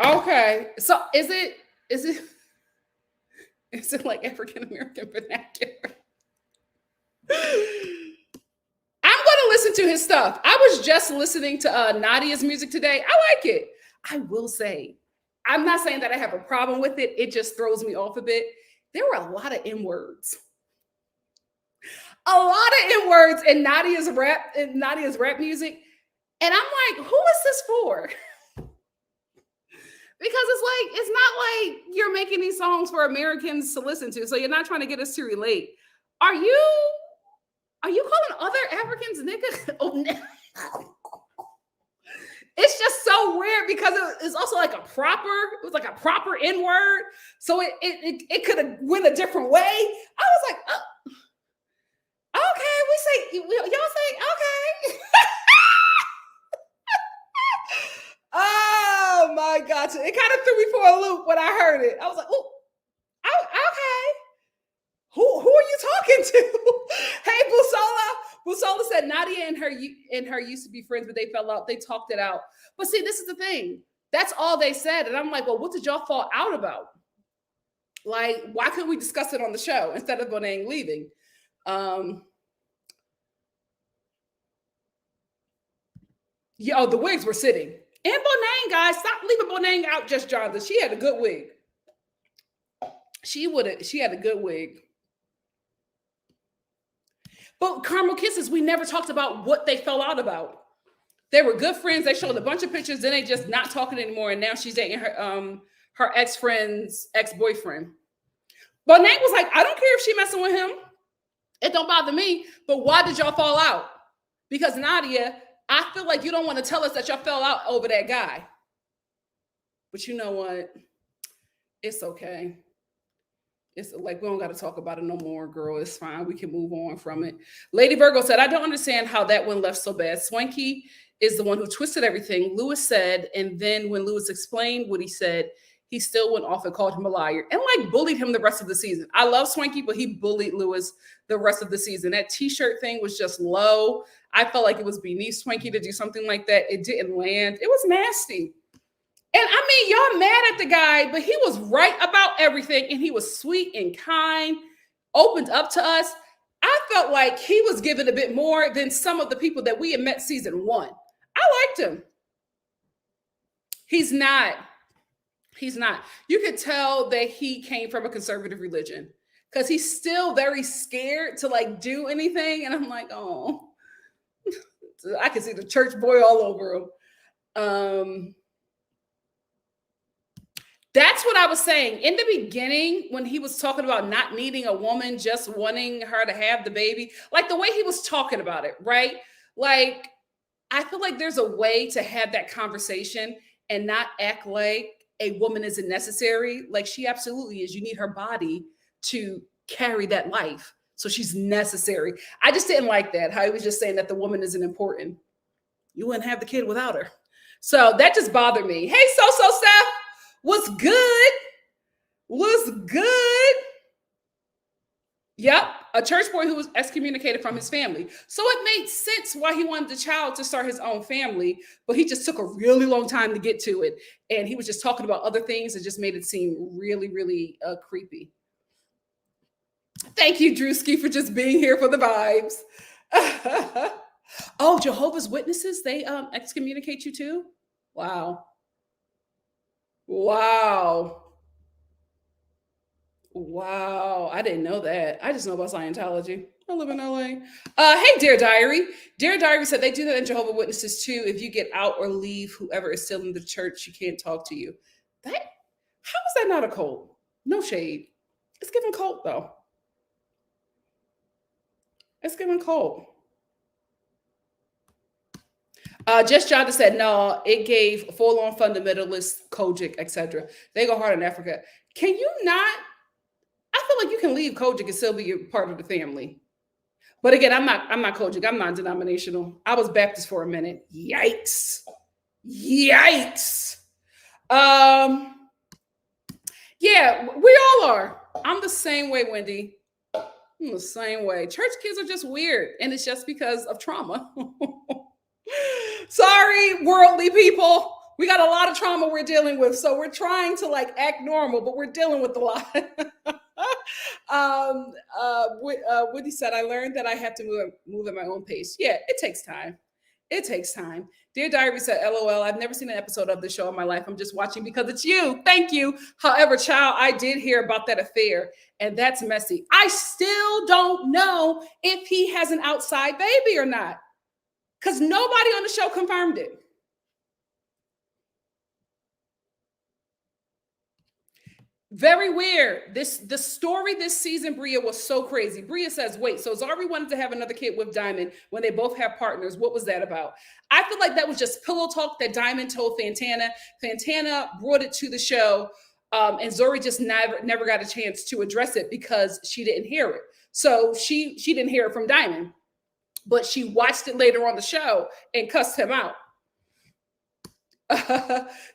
Okay. So is it like African American vernacular? I'm going to listen to his stuff. I was just listening to Nadia's music today. I like it. I will say, I'm not saying that I have a problem with it. It just throws me off a bit. There were a lot of N-words. A lot of N-words in Nadia's rap music. And I'm like, who is this for? Because it's not like you're making these songs for Americans to listen to. So you're not trying to get us to relate. Are you calling other Africans nigga? Oh, no. It's just so weird because it's also like it was like a proper N-word. So it could have went a different way. I was like, oh, okay, y'all say, okay. Oh my God. It kind of threw me for a loop when I heard it. I was like, oh, okay. Who are you talking to? Hey, Busola said Nadia and her used to be friends, but they fell out. They talked it out. But see, this is the thing. That's all they said. And I'm like, well, what did y'all fall out about? Like, why couldn't we discuss it on the show instead of Bonang leaving? The wigs were sitting. And Bonang, guys, stop leaving Bonang out just Jonathan. She had a good wig. She had a good wig. But Caramel Kisses, we never talked about what they fell out about. They were good friends. They showed a bunch of pictures. Then they just not talking anymore. And now she's dating her ex-friend's ex-boyfriend. Bonang was like, I don't care if she messing with him. It don't bother me. But why did y'all fall out? Because Nadia, I feel like you don't want to tell us that y'all fell out over that guy. But you know what? It's okay. It's like, we don't got to talk about it no more, girl. It's fine. We can move on from it. Lady Virgo said, I don't understand how that one left so bad. Swanky is the one who twisted everything. Lewis said, and then when Lewis explained what he said, he still went off and called him a liar and like bullied him the rest of the season. I love Swanky, but he bullied Lewis the rest of the season. That t-shirt thing was just low. I felt like it was beneath Swanky to do something like that. It didn't land. It was nasty. And I mean, y'all mad at the guy, but he was right about everything. And he was sweet and kind, opened up to us. I felt like he was given a bit more than some of the people that we had met season 1. I liked him. He's not. You could tell that he came from a conservative religion because he's still very scared to like do anything. And I'm like, oh, I can see the church boy all over him. That's what I was saying in the beginning when he was talking about not needing a woman, just wanting her to have the baby, like the way he was talking about it, right? Like, I feel like there's a way to have that conversation and not act like a woman isn't necessary. Like she absolutely is. You need her body to carry that life. So she's necessary. I just didn't like that. How he was just saying that the woman isn't important. You wouldn't have the kid without her. So that just bothered me. Hey, So Steph. What's good? What's good? Yep, a church boy who was excommunicated from his family. So it made sense why he wanted the child to start his own family, but he just took a really long time to get to it. And he was just talking about other things that just made it seem really, really creepy. Thank you, Drewski, for just being here for the vibes. Oh, Jehovah's Witnesses, they excommunicate you too? Wow. Wow. Wow. I didn't know that. I just know about Scientology. I live in LA. Hey, Dear Diary. Dear Diary said they do that in Jehovah's Witnesses too. If you get out or leave, whoever is still in the church, you can't talk to you. That, how is that not a cult? No shade. It's giving cult though. It's giving cult. Just Jada said, no, it gave full-on fundamentalists, Kojic, etc. They go hard in Africa. Can you not? I feel like you can leave Kojic and still be a part of the family. But again, I'm not Kojic. I'm non-denominational. I was Baptist for a minute. Yikes. Yikes. Yeah, we all are. I'm the same way, Wendy. I'm the same way. Church kids are just weird. And it's just because of trauma. Sorry, worldly people. We got a lot of trauma we're dealing with. So we're trying to like act normal, but we're dealing with a lot. Woody said, I learned that I have to move at my own pace. Yeah, it takes time. It takes time. Dear Diary said, LOL, I've never seen an episode of the show in my life. I'm just watching because it's you. Thank you. However, child, I did hear about that affair, and that's messy. I still don't know if he has an outside baby or not, because nobody on the show confirmed it. Very weird. The story this season, Bria, was so crazy. Bria says, wait, so Zari wanted to have another kid with Diamond when they both have partners. What was that about? I feel like that was just pillow talk that Diamond told Fantana. Fantana brought it to the show, and Zari just never got a chance to address it because she didn't hear it. So she didn't hear it from Diamond, but she watched it later on the show and cussed him out.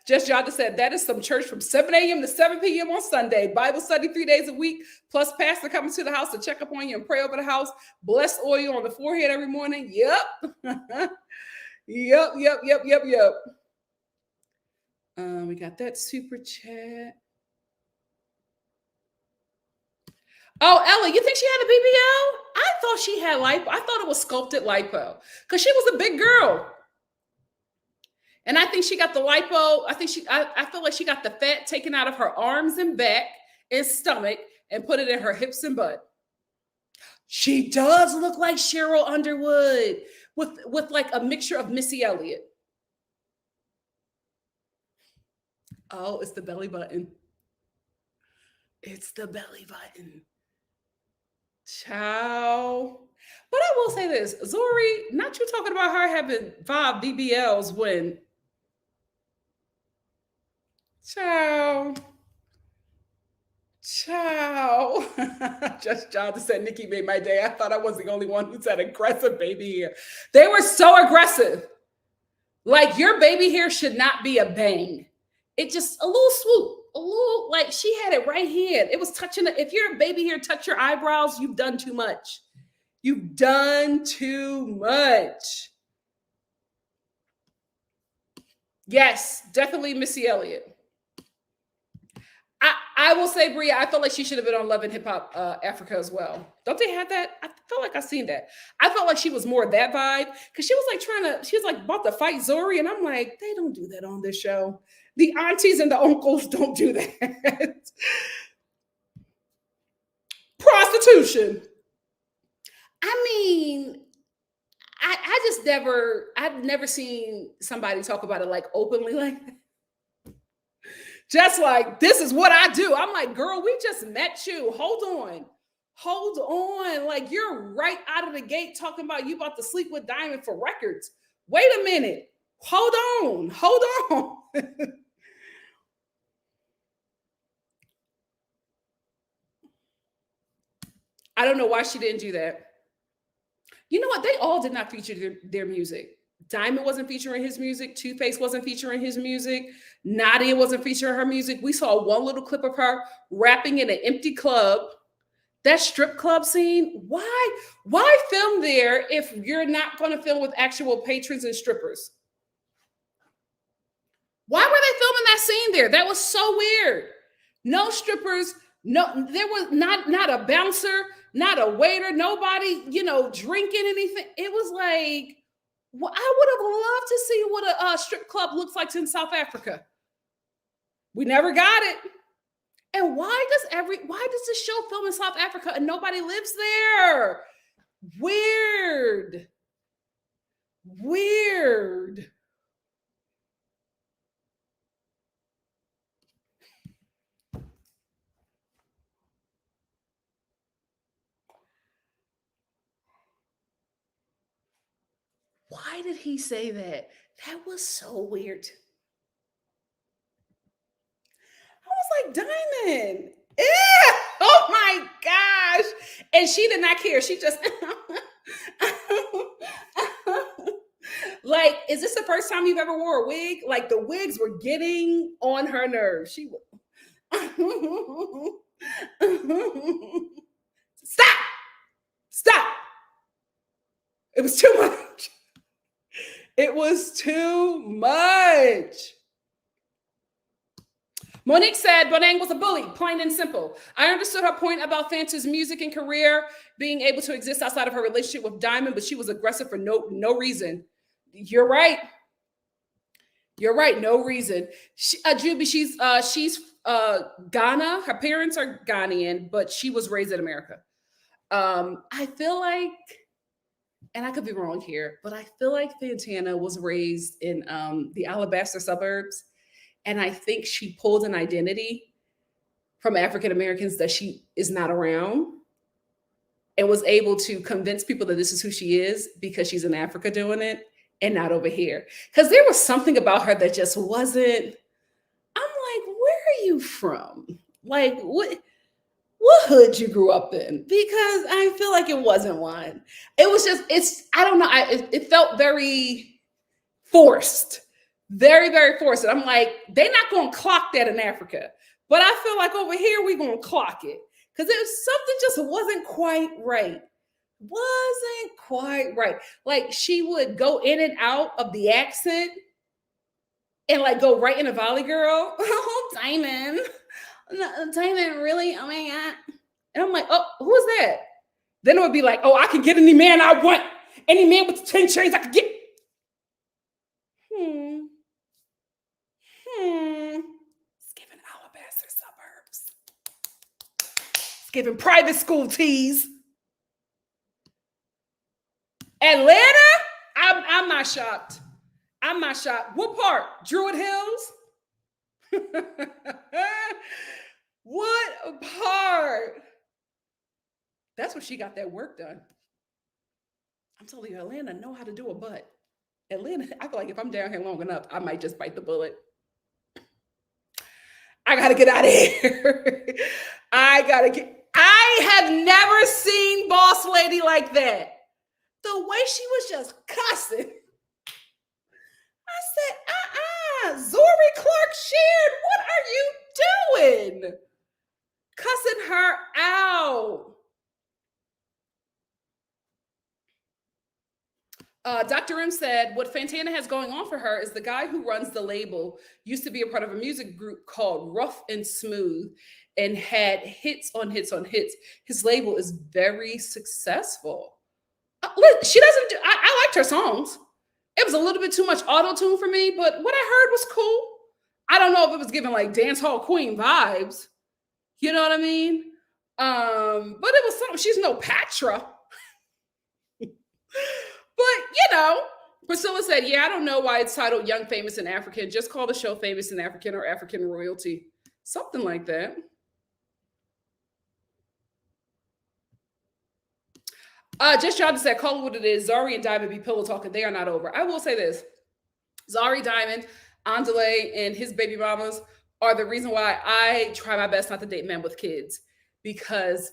Just Jada said that is some church from 7 a.m. to 7 p.m. on Sunday. Bible study 3 days a week, plus pastor coming to the house to check up on you and pray over the house. Blessed oil on the forehead every morning. Yep. Yep. We got that super chat. Oh, Ella, you think she had a BBL? I thought she had lipo. I thought it was sculpted lipo because she was a big girl. And I think she got the lipo. I feel like she got the fat taken out of her arms and back and stomach and put it in her hips and butt. She does look like Cheryl Underwood with like a mixture of Missy Elliott. Oh, it's the belly button. It's the belly button. Ciao. But I will say this, Zari, not you talking about her having 5 BBLs when Ciao. Just John said Nikki made my day. I thought I was the only one who said aggressive baby hair. They were so aggressive. Like your baby hair should not be a bang. It just a little swoop, a little like she had it right here. It was touching it. If your baby hair touch your eyebrows, you've done too much. You've done too much. Yes, definitely Missy Elliott. I will say, Bria, I felt like she should have been on Love and Hip Hop Africa as well. Don't they have that? I felt like I seen that. I felt like she was more that vibe because she was like she was like about to fight Zari, and I'm like, they don't do that on this show. The aunties and the uncles don't do that. Prostitution. I mean, I've never seen somebody talk about it like openly like that. Just like, this is what I do. I'm like, girl, we just met you. Hold on. Like, you're right out of the gate talking about you about to sleep with Diamond for records. Wait a minute. Hold on. I don't know why she didn't do that. You know what? They all did not feature their music. Diamond wasn't featuring his music. Too Faced wasn't featuring his music. Nadia wasn't featuring her music. We saw one little clip of her rapping in an empty club. That strip club scene, why film there if you're not going to film with actual patrons and strippers? Why were they filming that scene there? That was so weird. No strippers. No, there was not a bouncer, not a waiter, nobody, drinking anything. It was like, Well, I would have loved to see what a strip club looks like in South Africa. We never got it. And why does this show film in South Africa and nobody lives there? Weird. Why did he say that? That was so weird. I was like, Diamond. Ew! Oh my gosh. And she did not care. She just like, is this the first time you've ever wore a wig? Like the wigs were getting on her nerves. She was Stop. It was too much. It was too much. Monique said Bonang was a bully, plain and simple. I understood her point about Fanta's music and career being able to exist outside of her relationship with Diamond, but she was aggressive for no reason. You're right. No reason. Juby, she's Ghana. Her parents are Ghanaian, but she was raised in America. I feel like, and I could be wrong here, but I feel like Fantana was raised in the Alabaster suburbs. And I think she pulled an identity from African Americans that she is not around and was able to convince people that this is who she is because she's in Africa doing it and not over here. Because there was something about her that just wasn't, I'm like, where are you from? Like, what hood you grew up in? Because I feel like it wasn't one. It was just, I don't know. It felt very forced. Very, very forced. And I'm like, they're not going to clock that in Africa. But I feel like over here, we're going to clock it. Because it was something just wasn't quite right. Like she would go in and out of the accent and like go right into Valley Girl. Oh, Diamond. Diamond, really? Oh my God. And I'm like, oh, who is that? Then it would be like, oh, I can get any man I want. Any man with 10 chains I could get. It's giving Alabaster suburbs. It's giving private school teas. Atlanta? I'm not shocked. What part? Druid Hills? What part? That's where she got that work done. I'm telling you, Atlanta know how to do a butt. Atlanta, I feel like if I'm down here long enough, I might just bite the bullet. I gotta get out of here. I have never seen Boss Lady like that. The way she was just cussing. I said, Zori Clark shared, what are you doing? Cussing her out. Dr. M said, what Fantana has going on for her is the guy who runs the label used to be a part of a music group called Rough and Smooth and had hits on hits on hits. His label is very successful. She doesn't do, I liked her songs. It was a little bit too much auto-tune for me, but what I heard was cool. I don't know if it was giving like dance hall queen vibes. You know what I mean? But it was something, she's no Patra. But, Priscilla said, yeah, I don't know why it's titled Young, Famous, and African. Just call the show Famous and African or African Royalty. Something like that. Just Jonathan said, call it what it is. Zari and Diamond be pillow talking. They are not over. I will say this. Zari, Diamond, Andale, and his baby mamas are the reason why I try my best not to date men with kids. Because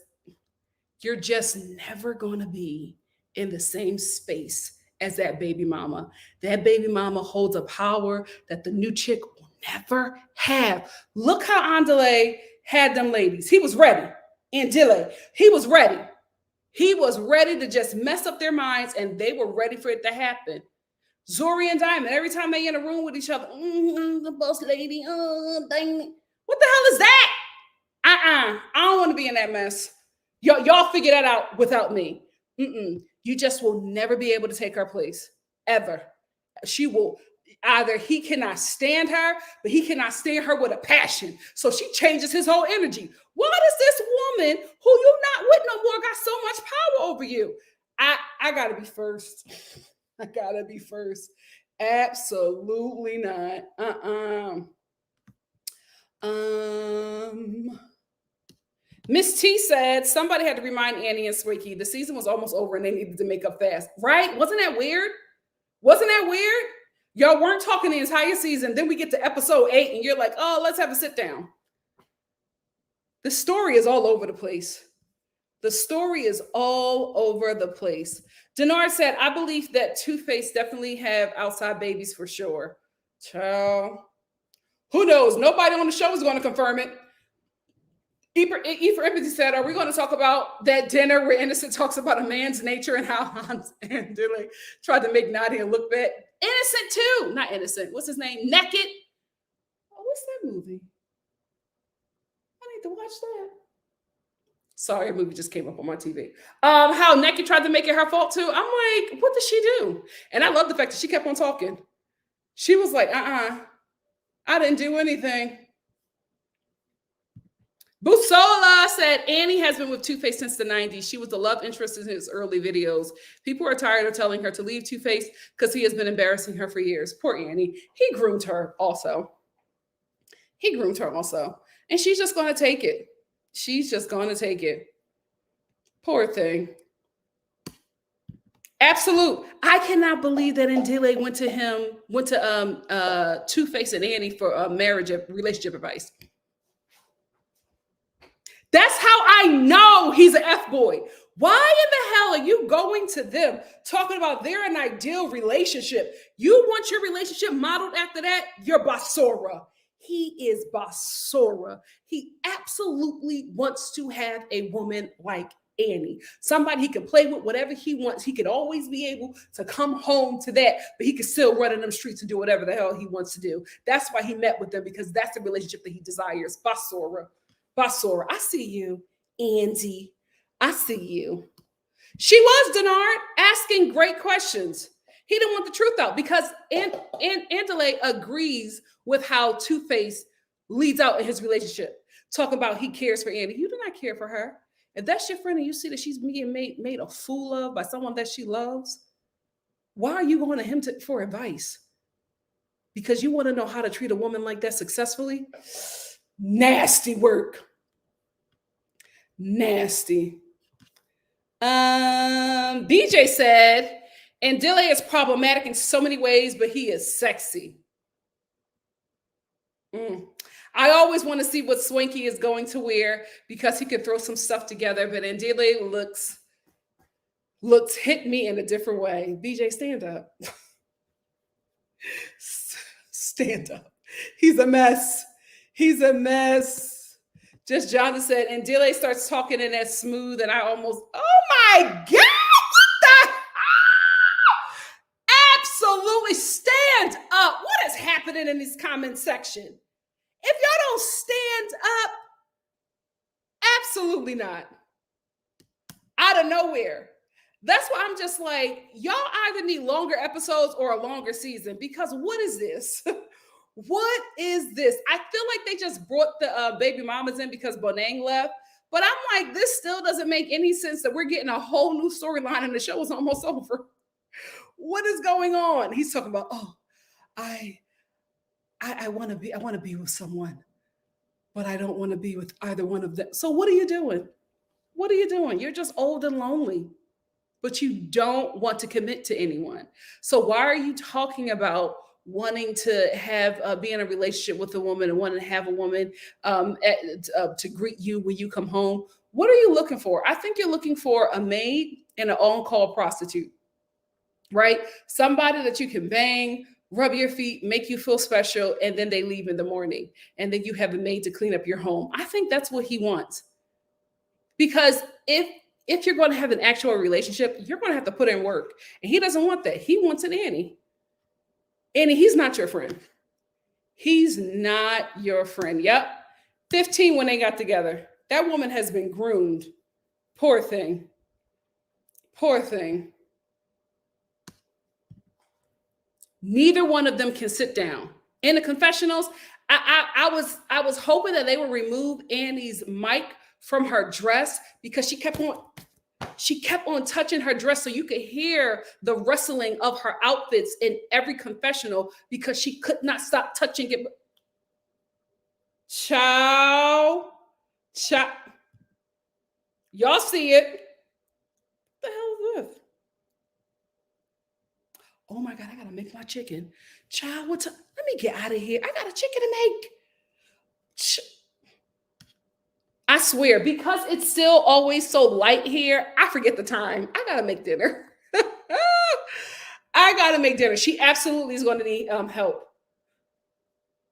you're just never going to be in the same space as that baby mama. That baby mama holds a power that the new chick will never have. Look how Andale had them ladies. He was ready. Andile, he was ready. He was ready to just mess up their minds, and they were ready for it to happen. Zori and Diamond, every time they in a room with each other, the boss lady, dang. What the hell is that? I don't want to be in that mess. Y'all figure that out without me. You just will never be able to take her place. ever. She will either he cannot stand her, but he cannot stand her with a passion. So she changes his whole energy. Why does this woman who you not with no more got so much power over you? I gotta be first. I gotta be first. Absolutely not. Miss T said somebody had to remind Annie and Swanky the season was almost over and they needed to make up fast. Right? Wasn't that weird? Wasn't that weird? Y'all weren't talking the entire season. Then we get to episode 8 and you're like, oh, let's have a sit down. The story is all over the place. The story is all over the place. Denard said, I believe that Too Faced definitely have outside babies for sure. Child. Who knows? Nobody on the show is going to confirm it. E for Empathy said, are we going to talk about that dinner where Innocent talks about a man's nature and how Hans and Dilly tried to make Nadia look bad? Innocent too. Not Innocent. What's his name? Naked. Oh, what's that movie? I need to watch that. Sorry, a movie just came up on my TV. How Naked tried to make it her fault too. I'm like, what did she do? And I love the fact that she kept on talking. She was like, I didn't do anything. Busola said Annie has been with Too Faced since the 90s. She was the love interest in his early videos. People are tired of telling her to leave Too Faced because he has been embarrassing her for years. Poor Annie. He groomed her also. And she's just going to take it. She's just going to take it. Poor thing. Absolute. I cannot believe that Ndile went to Too Faced and Annie for relationship advice. That's how I know he's an F-boy. Why in the hell are you going to them talking about they're an ideal relationship? You want your relationship modeled after that? You're Basura. He is Basura. He absolutely wants to have a woman like Annie. Somebody he can play with whatever he wants. He could always be able to come home to that, but he could still run in them streets and do whatever the hell he wants to do. That's why he met with them, because that's the relationship that he desires. Basura. Basura, I see you, Andy. I see you. She was, Denard, asking great questions. He didn't want the truth out because Andale agrees with how Too Faced leads out in his relationship, talking about he cares for Annie. You do not care for her. If that's your friend and you see that she's being made a fool of by someone that she loves, why are you going to him for advice? Because you want to know how to treat a woman like that successfully? Nasty work. Nasty. BJ said, and Dile is problematic in so many ways, but he is sexy. I always want to see what Swanky is going to wear because he can throw some stuff together, but Ndile looks hit me in a different way. BJ, stand up. Stand up. He's a mess. He's a mess. Just Jonathan said, and Dile starts talking in that smooth, and I almost, oh my God, what the? Absolutely stand up. What is happening in this comment section? If y'all don't stand up, absolutely not. Out of nowhere. That's why I'm just like, y'all either need longer episodes or a longer season, because what is this? What is this? I feel like they just brought the baby mamas in because Bonang left. But I'm like, this still doesn't make any sense that we're getting a whole new storyline and the show is almost over. What is going on? He's talking about, oh, I want to be with someone, but I don't want to be with either one of them. So what are you doing? What are you doing? You're just old and lonely, but you don't want to commit to anyone. So why are you talking about wanting to have be in a relationship with a woman and wanting to have a woman to greet you when you come home? What are you looking for? I think you're looking for a maid and an on-call prostitute, right? Somebody that you can bang, rub your feet, make you feel special, and then they leave in the morning. And then you have a maid to clean up your home. I think that's what he wants. Because if you're going to have an actual relationship, you're going to have to put in work. And he doesn't want that. He wants an Annie. Annie, he's not your friend. He's not your friend. Yep. 15 when they got together. That woman has been groomed. Poor thing. Poor thing. Neither one of them can sit down. In the confessionals, I was hoping that they would remove Annie's mic from her dress because she kept on touching her dress so you could hear the rustling of her outfits in every confessional because she could not stop touching it. Ciao. Y'all see it. What the hell is this? Oh my God, I gotta make my chicken. Child, let me get out of here. I got a chicken to make. I swear, because it's still always so light here, I forget the time. I gotta make dinner. I gotta make dinner. She absolutely is going to need help.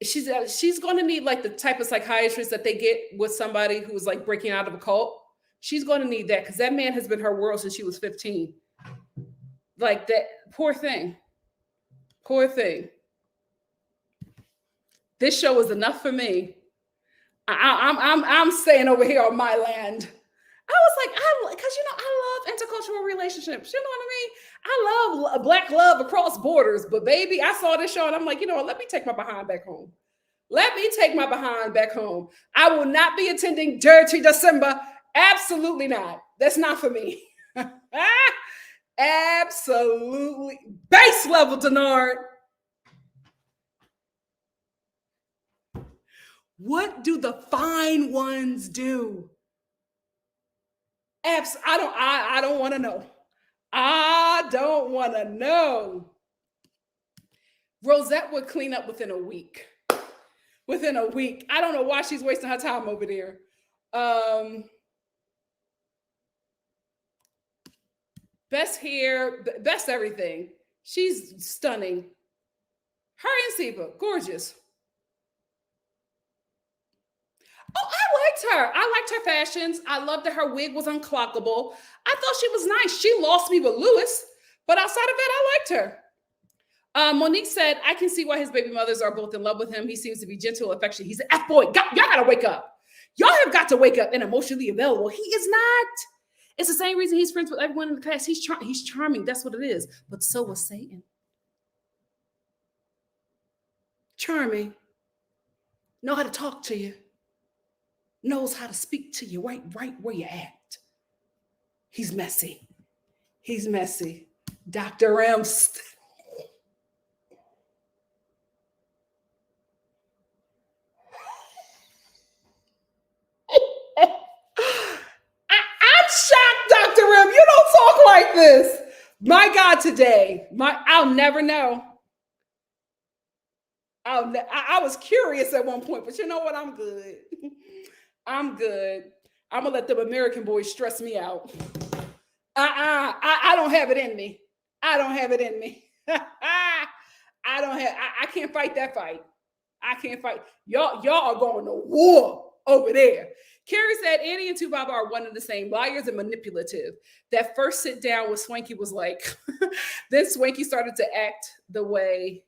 She's going to need like the type of psychiatrist that they get with somebody who is like breaking out of a cult. She's going to need that because that man has been her world since she was 15. Like that, poor thing. Poor thing. This show is enough for me. I'm staying over here on my land. I was like, because I love intercultural relationships. You know what I mean? I love Black love across borders. But baby, I saw this show and I'm like, you know what? Let me take my behind back home. Let me take my behind back home. I will not be attending Dirty December. Absolutely not. That's not for me. Absolutely. Base level, Denard. What do the fine ones do? I don't want to know. I don't want to know. Rosette would clean up within a week. Within a week. I don't know why she's wasting her time over there. Best hair, best everything. She's stunning. Her and Siva, gorgeous. Oh, I liked her. I liked her fashions. I loved that her wig was unclockable. I thought she was nice. She lost me with Lewis, but outside of that, I liked her. Monique said, I can see why his baby mothers are both in love with him. He seems to be gentle, affectionate. He's an F-boy. Y'all gotta wake up. Y'all have got to wake up and emotionally available. He is not. It's the same reason he's friends with everyone in the class. He's charming. That's what it is. But so was Satan. Charming. Know how to talk to you. Knows how to speak to you right where you're at. He's messy. He's messy. Dr. M. I'm shocked, Dr. M. You don't talk like this. My God, today. I'll never know. I was curious at one point, but you know what? I'm good. I'm good. I'm gonna let them American boys stress me out. I don't have it in me. I don't have it in me. I can't fight that fight. I can't fight. Y'all are going to war over there. Carrie said Annie and Two Baba are one and the same, liars and manipulative. That first sit down with Swanky was like, then Swanky started to act that way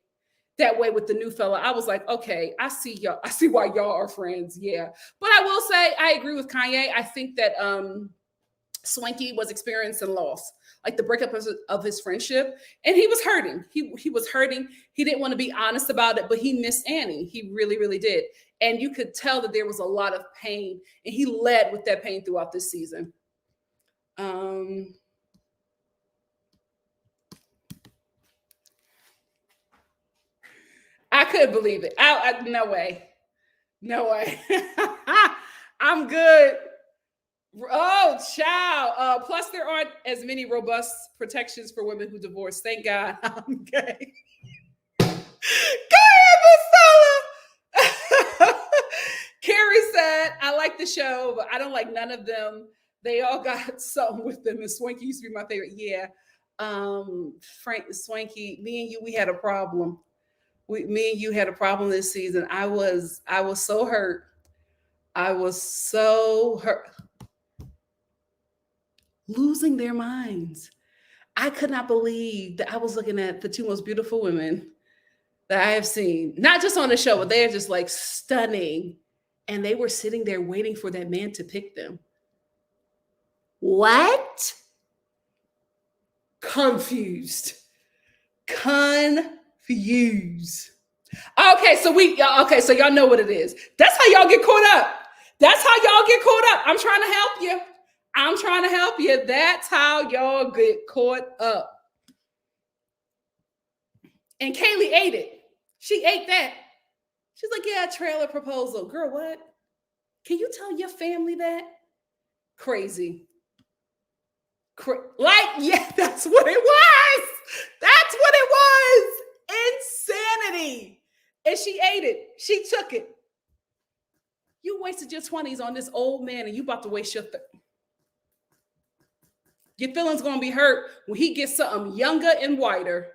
with the new fella. I was like, okay, I see y'all. I see why y'all are friends. Yeah. But I will say, I agree with Kanye. I think that Swanky was experiencing loss, like the breakup of his friendship. And he was hurting. He was hurting. He didn't want to be honest about it, but he missed Annie. He really, really did. And you could tell that there was a lot of pain. And he led with that pain throughout this season. I couldn't believe it. No way. No way. I'm good. Oh, child. Plus, there aren't as many robust protections for women who divorce. Thank God I'm gay. Go ahead, Miss Stella. Carrie said, I like the show, but I don't like none of them. They all got something with them. And Swanky used to be my favorite. Yeah. Swanky, me and you, we had a problem. Me and you had a problem this season. I was so hurt. I was so hurt. Losing their minds. I could not believe that I was looking at the two most beautiful women that I have seen, not just on the show, but they are just like stunning. And they were sitting there waiting for that man to pick them. What? Confused. use. Okay, so y'all know what it is. That's how y'all get caught up. That's how y'all get caught up. I'm trying to help you. I'm trying to help you. That's how y'all get caught up. And Kaylee ate it. She ate that. She's like, yeah, trailer proposal. Girl, what? Can you tell your family that? Crazy. Yeah, that's what it was. That's what it was. Insanity. And she ate it. She took it. You wasted your 20s on this old man and you about to waste your Your feelings going to be hurt when he gets something younger and whiter.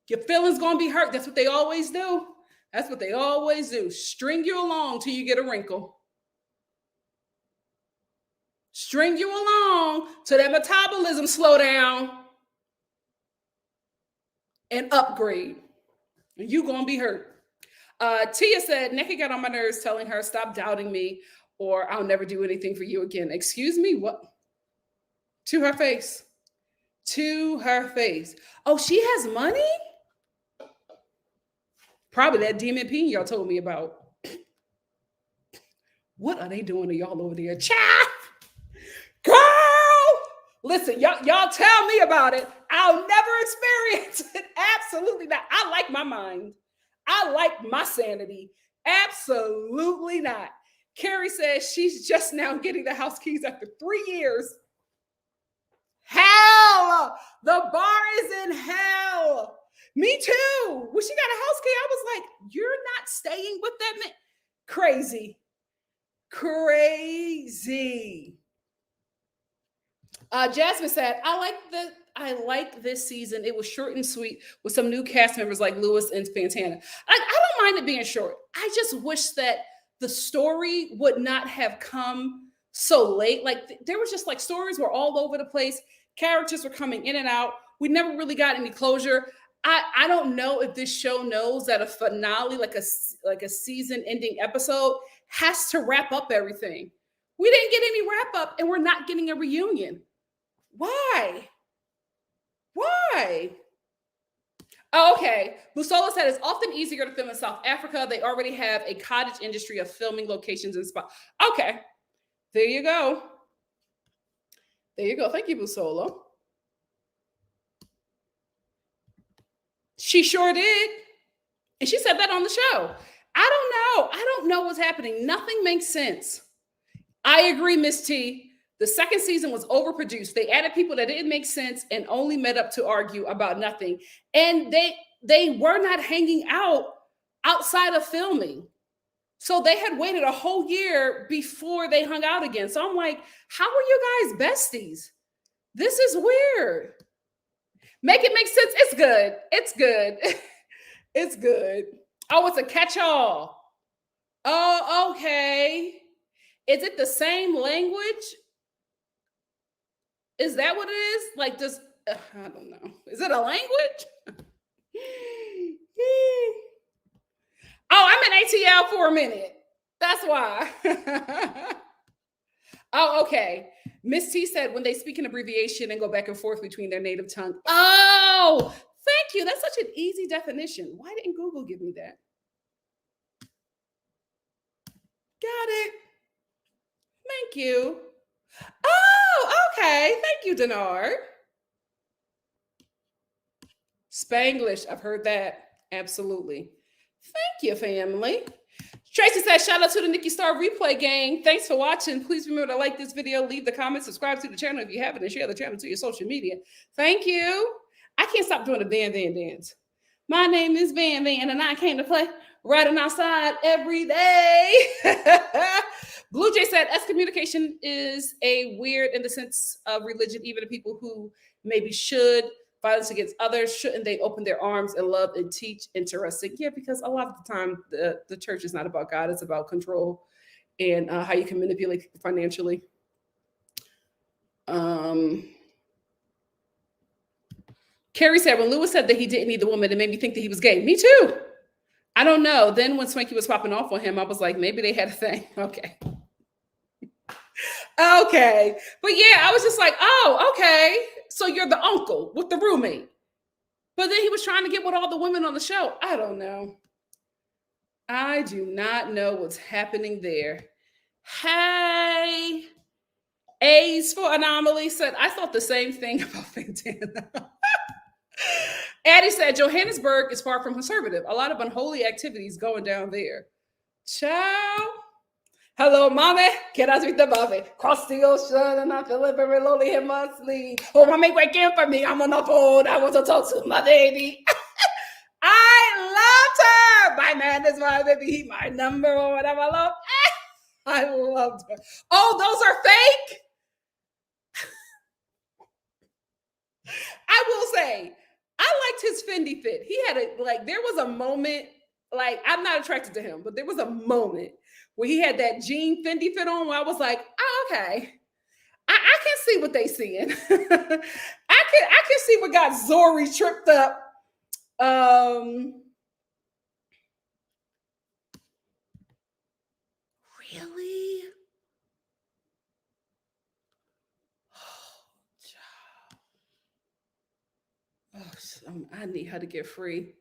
Your feelings going to be hurt. That's what they always do. That's what they always do. String you along till you get a wrinkle. String you along till that metabolism slow down and upgrade. And you going to be hurt. Tia said, Nikki got on my nerves telling her, stop doubting me or I'll never do anything for you again. Excuse me? What? To her face. To her face. Oh, she has money? Probably that demon peen y'all told me about. What are they doing to y'all over there? Child! Girl! Listen, y'all tell me about it. I'll never experience it. Absolutely not. I like my mind. I like my sanity. Absolutely not. Carrie says she's just now getting the house keys after 3 years. Hell! The bar is in hell. Me too. When she got a house key, I was like, you're not staying with that man. Crazy. Crazy. Jasmine said, I like this season. It was short and sweet with some new cast members like Lewis and Fantana. I don't mind it being short. I just wish that the story would not have come so late. Like there was just like stories were all over the place. Characters were coming in and out. We never really got any closure. I don't know if this show knows that a finale, like a season ending episode, has to wrap up everything. We didn't get any wrap up and we're not getting a reunion. Why? Oh, okay. Busola said it's often easier to film in South Africa. They already have a cottage industry of filming locations and spots. Okay. There you go. Thank you, Busola. She sure did. And she said that on the show. I don't know what's happening. Nothing makes sense. I agree, Miss T. The second season was overproduced. They added people that didn't make sense and only met up to argue about nothing. And they were not hanging out outside of filming. So they had waited a whole year before they hung out again. So I'm like, how are you guys besties? This is weird. Make it make sense. It's good. It's good. It's good. Oh, it's a catch-all. Oh, okay. Is it the same language? Is that what it is? Like, I don't know. Is it a language? Oh, I'm in ATL for a minute. That's why. Oh, okay. Miss T said when they speak an abbreviation and go back and forth between their native tongue. Oh, thank you. That's such an easy definition. Why didn't Google give me that? Got it. Thank you. Oh, okay. Thank you, Denard. Spanglish. I've heard that. Absolutely. Thank you, family. Tracy says, shout out to the NikkiStar replay gang. Thanks for watching. Please remember to like this video, leave the comment, subscribe to the channel if you haven't, and share the channel to your social media. Thank you. I can't stop doing the Van dance. My name is Van and I came to play riding outside every day. Blue Jay said, excommunication is a weird in the sense of religion, even to people who maybe should. Violence against others, shouldn't they open their arms and love and teach? Interesting. Yeah, because a lot of the time the church is not about God, it's about control and how you can manipulate people financially. Carrie said, when Lewis said that he didn't need the woman, it made me think that he was gay. Me too. I don't know. Then when Swanky was popping off on him, I was like, maybe they had a thing. Okay. Okay. But yeah, I was just like, oh, okay. So you're the uncle with the roommate. But then he was trying to get with all the women on the show. I don't know. I do not know what's happening there. Hey, A's for Anomaly said, I thought the same thing about Fantana. Addie said, Johannesburg is far from conservative. A lot of unholy activities going down there. Ciao. Hello, mommy. Can I speak to mommy? Cross the ocean and I feel it very lonely in my sleep. Oh, mommy, wake up for me. I'm on the phone. I want to talk to my baby. I loved her. My man is my baby. He my number or whatever. I loved her. Oh, those are fake? I will say, I liked his Fendi fit. He had there was a moment, I'm not attracted to him, but there was a moment where he had that jean Fendi fit on where I was like, oh, okay. I can see what they seeing. I can see what got Zari tripped up. Really? I need her to get free.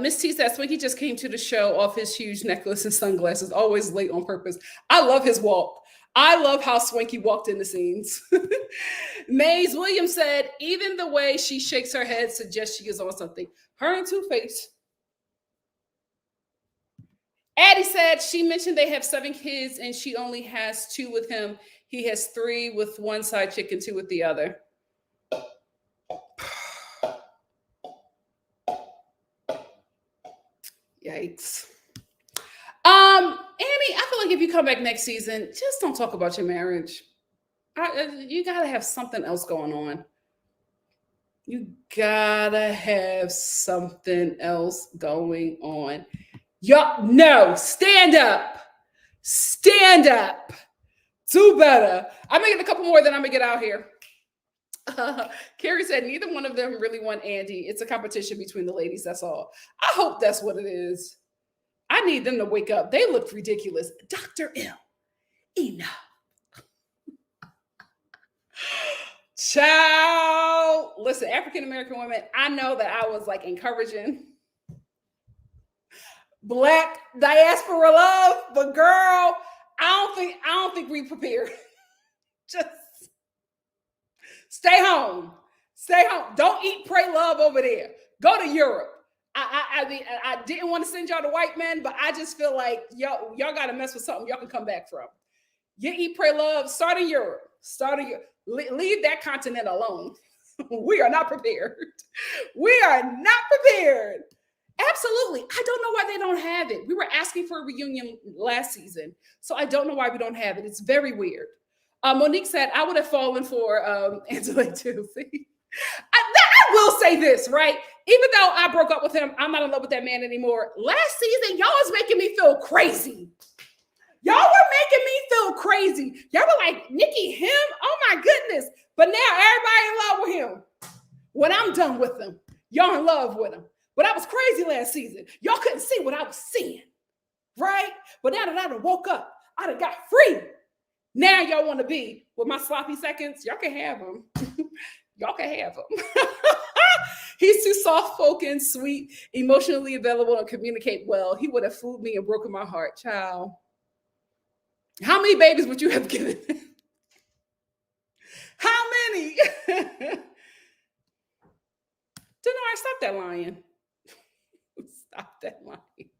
Miss T says Swanky just came to the show off his huge necklace and sunglasses, always late on purpose. I love his walk. I love how Swanky walked in the scenes. Maze Williams said, even the way she shakes her head suggests she is on something. Her and Too Faced. Addie said she mentioned they have 7 kids and she only has 2 with him. He has 3 with one side chick and 2 with the other. Yikes. Annie, I feel like if you come back next season, just don't talk about your marriage. You gotta have something else going on. You gotta have something else going on. Yup, no, stand up. Stand up. Do better. I'm gonna get a couple more, then I'm gonna get out here. Carrie said neither one of them really want Andy. It's a competition between the ladies, that's all. I hope that's what it is. I need them to wake up. They look ridiculous. Dr. M, enough. Child, listen, African-American women, I know that I was encouraging Black diaspora love, but girl, I don't think we prepared. Just stay home. Stay home. Don't eat, pray, love over there. Go to Europe. I didn't want to send y'all to white men, but I just feel like y'all got to mess with something y'all can come back from. You eat, pray, love. Start in Europe. Leave that continent alone. We are not prepared. We are not prepared. Absolutely. I don't know why they don't have it. We were asking for a reunion last season, so I don't know why we don't have it. It's very weird. Monique said, I would have fallen for Angela too. See? I will say this, right? Even though I broke up with him, I'm not in love with that man anymore. Last season, y'all was making me feel crazy. Y'all were making me feel crazy. Y'all were like, Nikki, him? Oh my goodness. But now everybody in love with him. When I'm done with him, y'all in love with him. But I was crazy last season. Y'all couldn't see what I was seeing, right? But now that I done woke up, I done got free. Now y'all want to be with my sloppy seconds? Y'all can have them. Y'all can have him. He's too soft-spoken, sweet, emotionally available, and communicate well. He would have fooled me and broken my heart, child. How many babies would you have given him? How many? Denard, stop that lying. Stop that lying.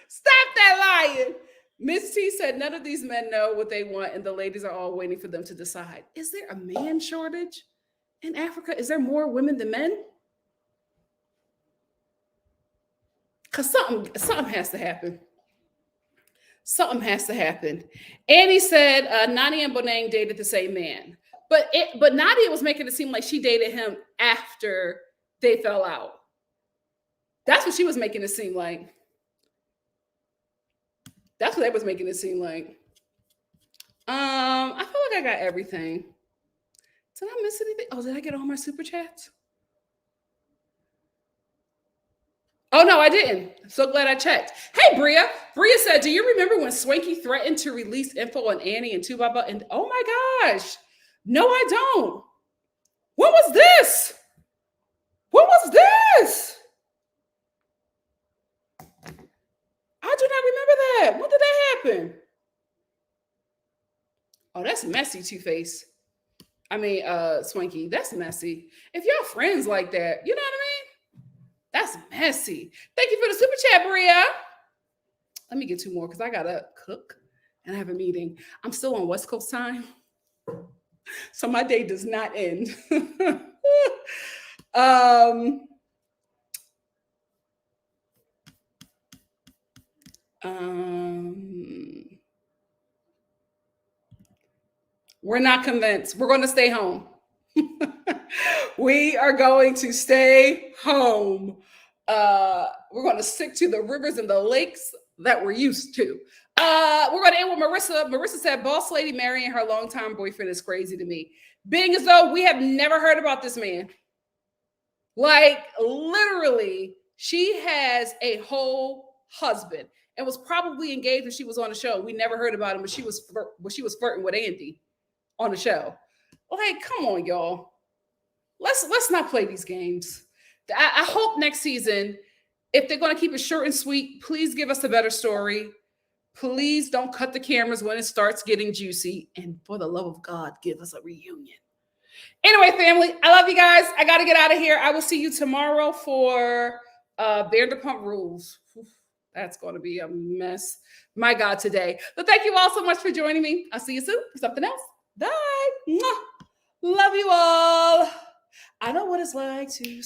Stop that lying. Miss T said none of these men know what they want, and the ladies are all waiting for them to decide. Is there a man shortage in Africa? Is there more women than men? Because something has to happen. Something has to happen. Annie said Nadia and Bonang dated the same man. But Nadia was making it seem like she dated him after they fell out. That's what she was making it seem like. That's what they was making it seem like. I feel like I got everything. Did I miss anything? Oh, did I get all my super chats? Oh, no, I didn't. I'm so glad I checked. Hey, Bria. Bria said, do you remember when Swanky threatened to release info on Annie and Tubaba? And oh my gosh. No, I don't. What was this? What was this? I do not remember that. When did that happen? Oh, that's messy, Too Faced. I mean, Swanky, that's messy. If y'all friends like that, you know what I mean? That's messy. Thank you for the super chat, Bria. Let me get two more because I gotta cook and I have a meeting. I'm still on West Coast time, so my day does not end. We're not convinced. We're going to stay home. We are going to stay home. We're going to stick to the rivers and the lakes that we're used to. We're going to end with Marissa. Marissa said, boss lady marrying her longtime boyfriend is crazy to me. Being as though we have never heard about this man. Like, literally, she has a whole husband and was probably engaged when she was on the show. We never heard about him, but she was flirting with Andy on the show. Like, come on, y'all. Let's not play these games. I hope next season, if they're going to keep it short and sweet, please give us a better story. Please don't cut the cameras when it starts getting juicy. And for the love of God, give us a reunion. Anyway, family, I love you guys. I got to get out of here. I will see you tomorrow for Vanderpump Rules. That's going to be a mess. My God, today. But thank you all so much for joining me. I'll see you soon for something else. Bye. Love you all. I know what it's like to